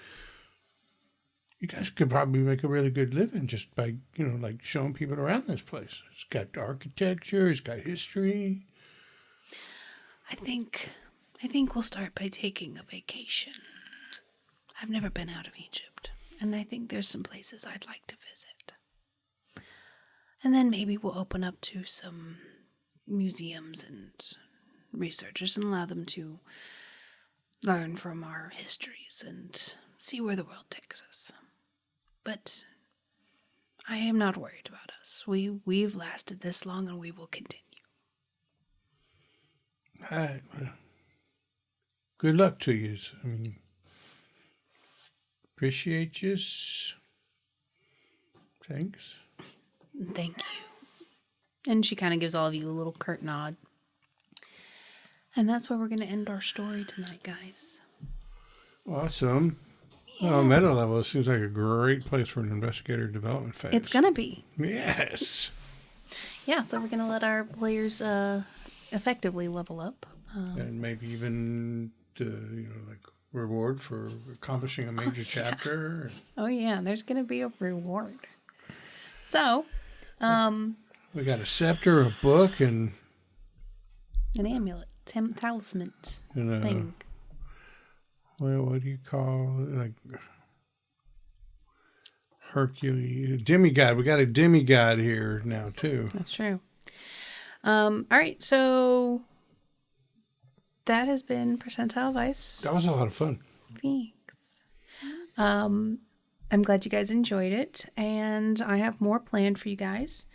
you guys could probably make a really good living just by, you know, like showing people around this place. It's got architecture, it's got history. I think we'll start by taking a vacation. I've never been out of Egypt, and I think there's some places I'd like to visit. And then maybe we'll open up to some museums and researchers and allow them to learn from our histories and see where the world takes us. But I am not worried about us. We've lasted this long and we will continue. All right. Well, good luck to you. I mean, appreciate you. Thanks. Thank you. And she kind of gives all of you a little curt nod. And that's where we're going to end our story tonight, guys. Awesome. Oh, meta level, it seems like a great place for an investigator development phase. It's going to be. Yes. Yeah, so we're going to let our players effectively level up. And maybe even, like reward for accomplishing a major chapter. Oh, yeah, there's going to be a reward. So, we got a scepter, a book, and an amulet, talisman thing. Well, what do you call it? Like Hercules, demigod. We got a demigod here now too. That's true. All right, so that has been Percentile Vice. That was a lot of fun. Thanks. I'm glad you guys enjoyed it, and I have more planned for you guys,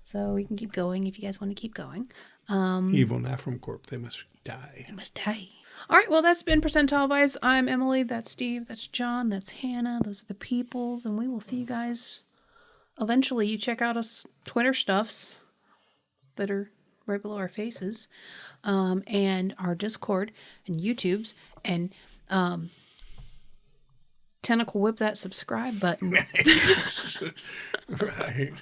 so we can keep going if you guys want to keep going. Evil Nafram Corp. They must die. They must die. All right, well, that's been Percentile Vice. I'm Emily. That's Steve. That's John. That's Hannah. Those are the peoples, and we will see you guys eventually. You check out us Twitter stuffs that are right below our faces, and our Discord and YouTubes, and tentacle whip that subscribe button. Right.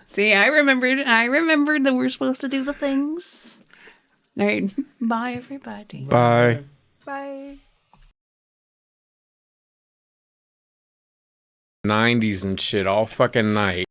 See, I remembered that we're supposed to do the things. All right, bye everybody. Bye. Bye. 90s and shit all fucking night.